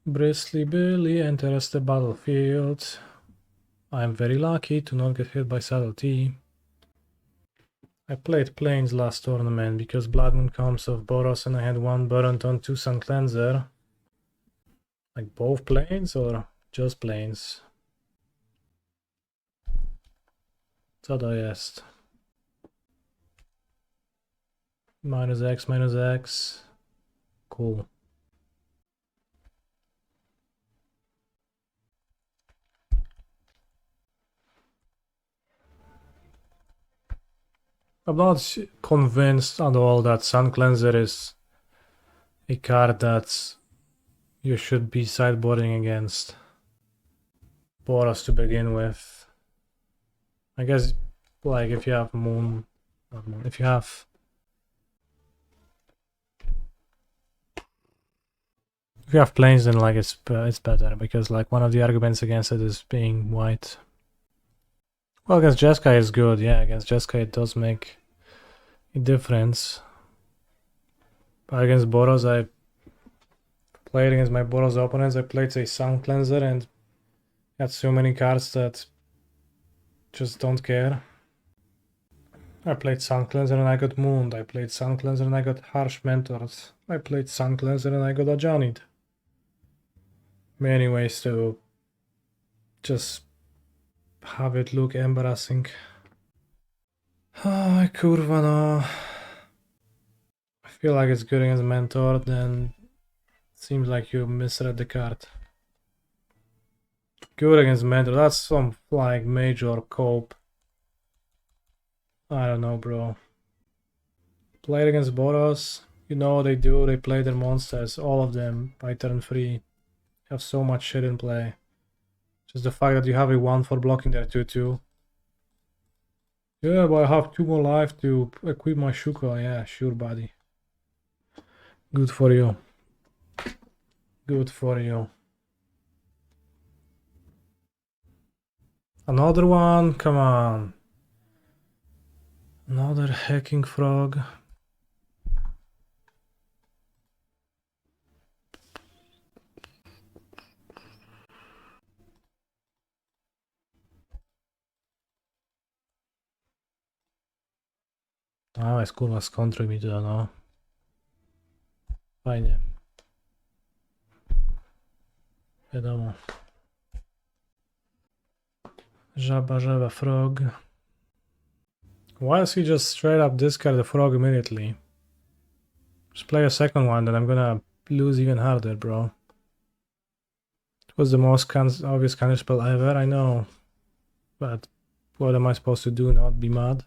Bristly Billy enters the battlefield. I'm very lucky to not get hit by Saddle T. I played Plains last tournament because Blood Moon comes off Boros and I had 1 Burrenton, 2 Sun Cleanser. Like both Plains or just Plains? Co to jest? -X. Cool. I'm not convinced at all that Sun Cleanser is a card that you should be sideboarding against Boros to begin with. I guess, like, if you have Moon, not Moon, if you have Plains, then like it's better because like one of the arguments against it is being white. Well, against Jeskai is good, yeah. Against Jeskai it does make a difference. But against Boros, I played against my Boros opponents. I played a Sound Cleanser and had so many cards that just don't care. I played Sound Cleanser and I got Mooned. I played Sound Cleanser and I got Harsh Mentors. I played Sound Cleanser and I got Ajanid. Many ways to just have it look embarrassing. Ay, kurwa no. I feel like it's good against Mentor, then seems like you misread the card. Good against Mentor, that's some like major cope. I don't know, bro. Played against Boros, you know what they do, they play their monsters, all of them, by turn 3. Have so much shit in play. Just the fact that you have a 1 for blocking their 2-2. Yeah, but I have 2 more life to equip my Shuko. Yeah, sure, buddy. Good for you. Good for you. Another one? Come on. Another hacking frog. Jest kurwa skontruj mi to, no. Fajnie. Wiadomo. Żaba, frog. Why does he just straight up discard the frog immediately? Just play a second one, then I'm gonna lose even harder, bro. It was the most obvious counterspell ever, I know. But what am I supposed to do, not be mad?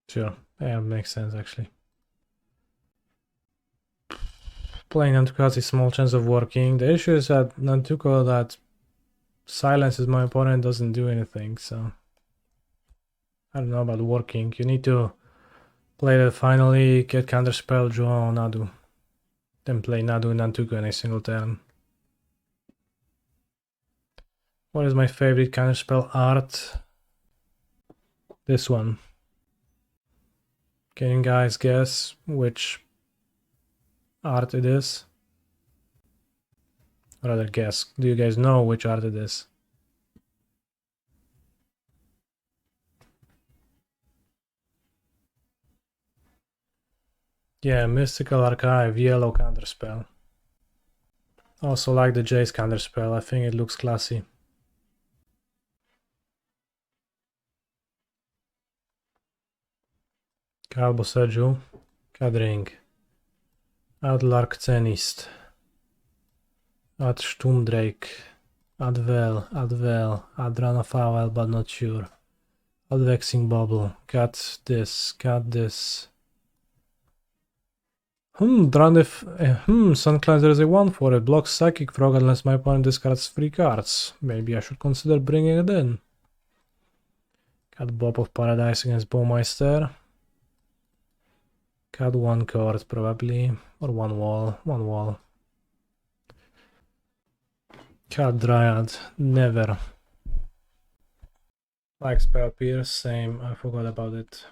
Sure, yeah, makes sense actually. Playing Nantuko has a small chance of working. The issue is that Nantuko that silences my opponent doesn't do anything, so I don't know about working. You need to play that finally, get counterspell, draw Nadu. Then play Nadu and Nantuko in a single turn. What is my favorite counterspell art? This one. Can you guys guess which art it is? Or rather guess. Do you guys know which art it is? Yeah, Mystical Archive, yellow counterspell. Also like the Jace counterspell, I think it looks classy. Boseiju, Kadring, Ad Larcenist, Ad Sturmdrake, Ad Vel, Ad Ranafawel, but not sure. Ad Vexing Bubble, got this. Drannith, Sun Cleanser is a 1 for it, blocks Psychic Frog unless my opponent discards 3 cards. Maybe I should consider bringing it in. Got Bob of Paradise against Bowmeister. Got 1 card probably, or 1 wall. Got Dryad, never. Like Spell Pierce, same, I forgot about it.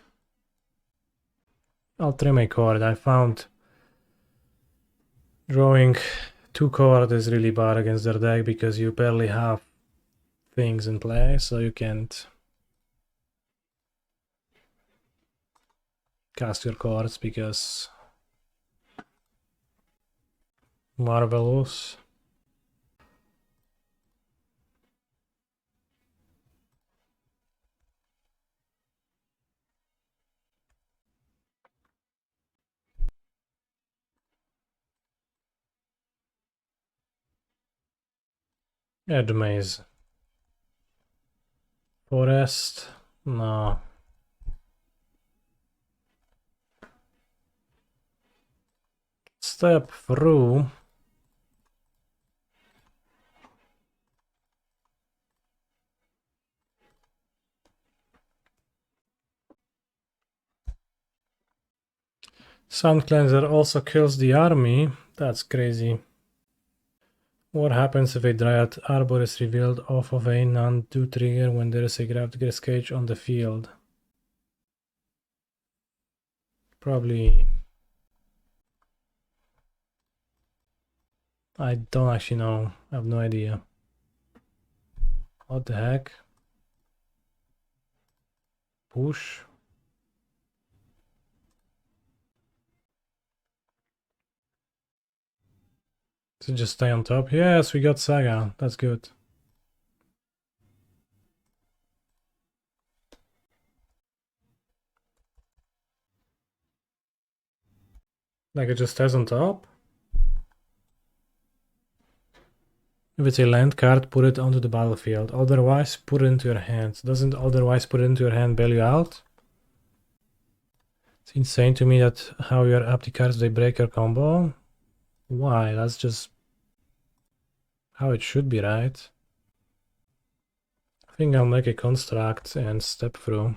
I'll trim a card, I found drawing 2 cards is really bad against their deck because you barely have things in play, so you can't cast your cards because Marvelous. Hedge Maze. Forest? No. Step through. Sun Cleanser also kills the army. That's crazy. What happens if a Dryad Arbor is revealed off of a Nadu trigger when there is a Gravedigger's Cage on the field? Probably... I don't actually know. I have no idea. What the heck? Push? Does it just stay on top? Yes, we got Saga. That's good. Like it just stays on top? If it's a land card, put it onto the battlefield. Otherwise, put it into your hand. Doesn't otherwise put it into your hand bail you out? It's insane to me that how your empty cards, they break your combo. Why? That's just how it should be, right? I think I'll make a construct and step through.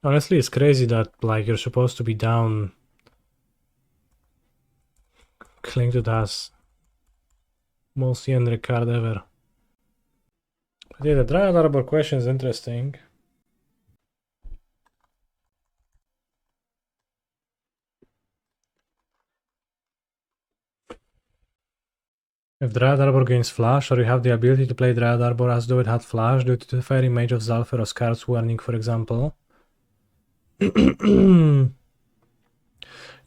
Honestly, it's crazy that like you're supposed to be down. Cling to that most generic card ever. But yeah, the Dryad Arbor question is interesting. If Dryad Arbor gains flash, or you have the ability to play Dryad Arbor as though it had flash due to the Fairy Mage of Zalferos card's warning, for example.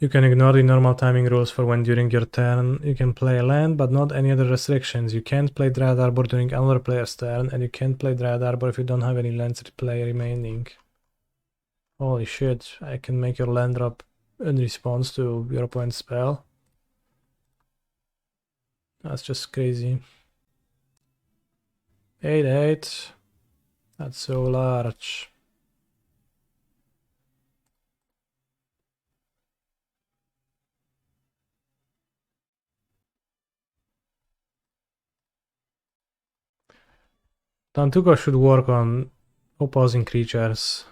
You can ignore the normal timing rules for when during your turn you can play a land, but not any other restrictions. You can't play Dryad Arbor during another player's turn, and you can't play Dryad Arbor if you don't have any lands to play remaining. Holy shit, I can make your land drop in response to your opponent's spell. That's just crazy. 8/8. That's so large. Nantuko should work on opposing creatures,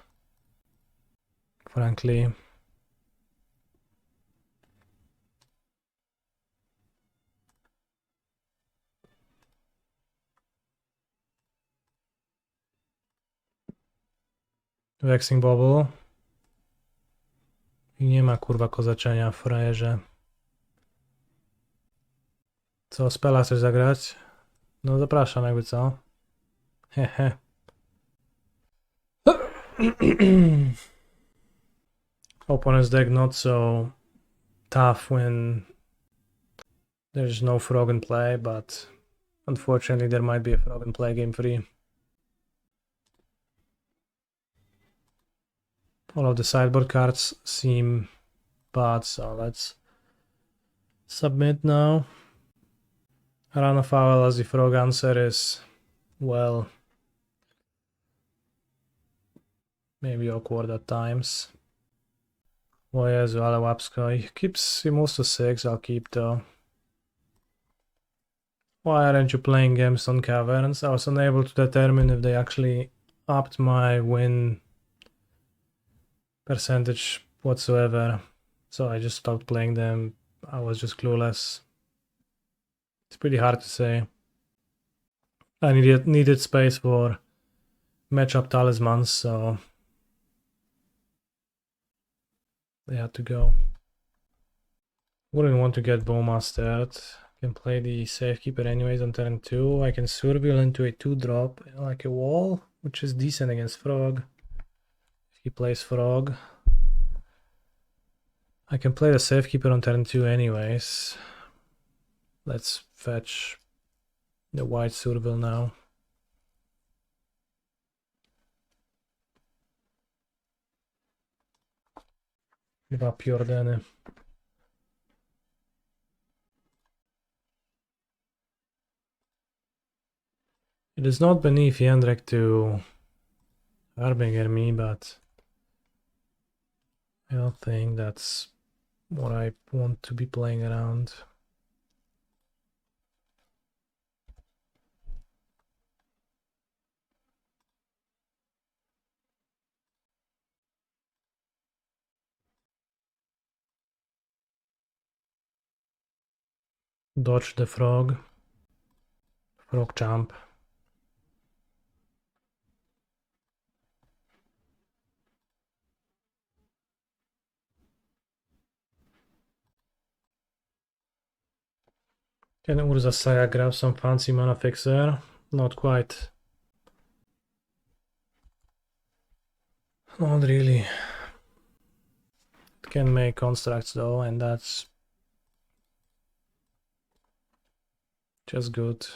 frankly. Vexing Bubble. I nie ma kurwa kozaczenia w frajerze. Co, spela chcesz zagrać? No zapraszam, jakby co. Hehe. Opponent's deck not so tough when there's no frog in play, but unfortunately there might be a frog in play game 3. All of the sideboard cards seem bad, so let's submit now. Run afoul as the frog answer is, well, maybe awkward at times. Oh Jezu, ale łapsko. He moves to 6, I'll keep though. Why aren't you playing games on Caverns? I was unable to determine if they actually upped my win percentage whatsoever, so I just stopped playing them. I was just clueless. It's pretty hard to say. I needed space for matchup talismans, so they had to go. Wouldn't want to get Bowmastered. Can play the Safekeeper anyways on turn 2. I can Surveil into a 2-drop like a wall, which is decent against Frog. If he plays Frog. I can play the Safekeeper on turn 2 anyways. Let's fetch the white Surveil now. Give up Jordany. It is not beneath Jendrek to Harbinger me, but I don't think that's what I want to be playing around. Dodge the frog. Frog jump. Can Urza Saga grab some fancy mana fixer? Not quite. Not really. It can make constructs though, and that's just good.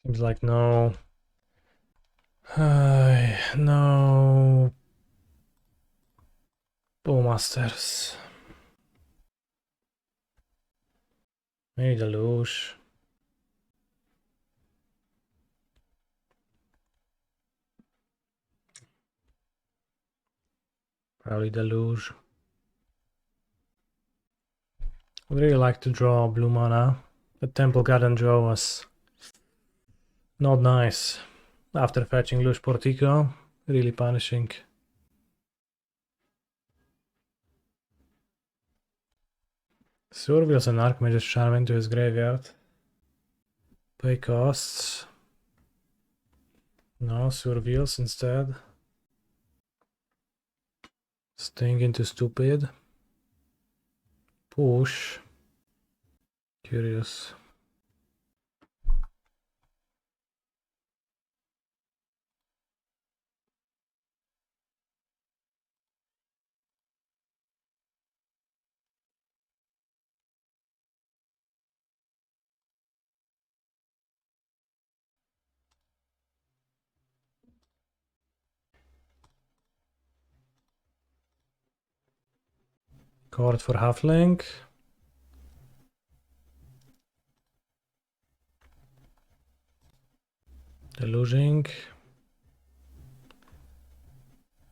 Seems like no. No. Bowmasters. Maybe the Lush. Probably the Lush. Would really like to draw blue mana. The Temple Garden draw was not nice. After fetching Lush Portico, really punishing. Surveils and Archmage's Charm into his graveyard. Pay costs. No, Surveils instead. Sting into Stupid. Push. Curious. Chord for Halfling. Deluging.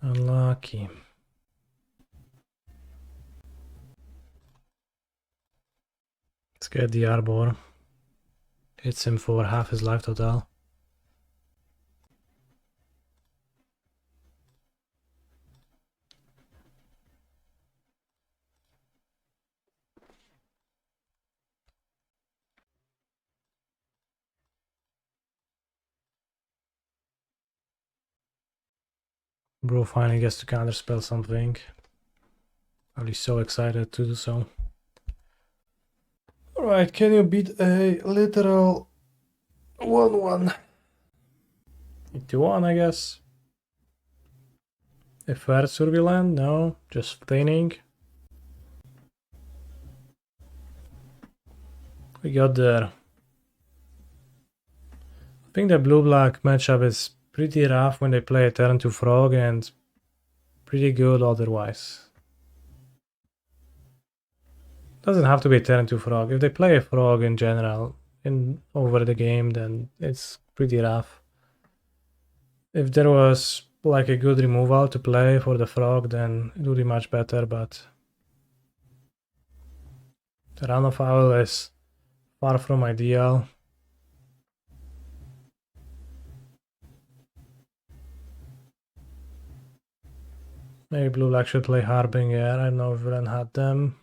Unlucky. Let's get the Arbor. Hits him for half his life total. Bro finally gets to counterspell something. Probably so excited to do so. Alright, can you beat a literal 1-1? Into 1, I guess. A fair Surveillant? No, just feigning. We got there. I think the blue-black matchup is pretty rough when they play a turn to frog and pretty good otherwise. Doesn't have to be a turn to frog. If they play a frog in general over the game, then it's pretty rough. If there was like a good removal to play for the frog, then it would be much better, but the run of owl is far from ideal. Maybe blue black should play Harbinger. I don't know if Ren had them.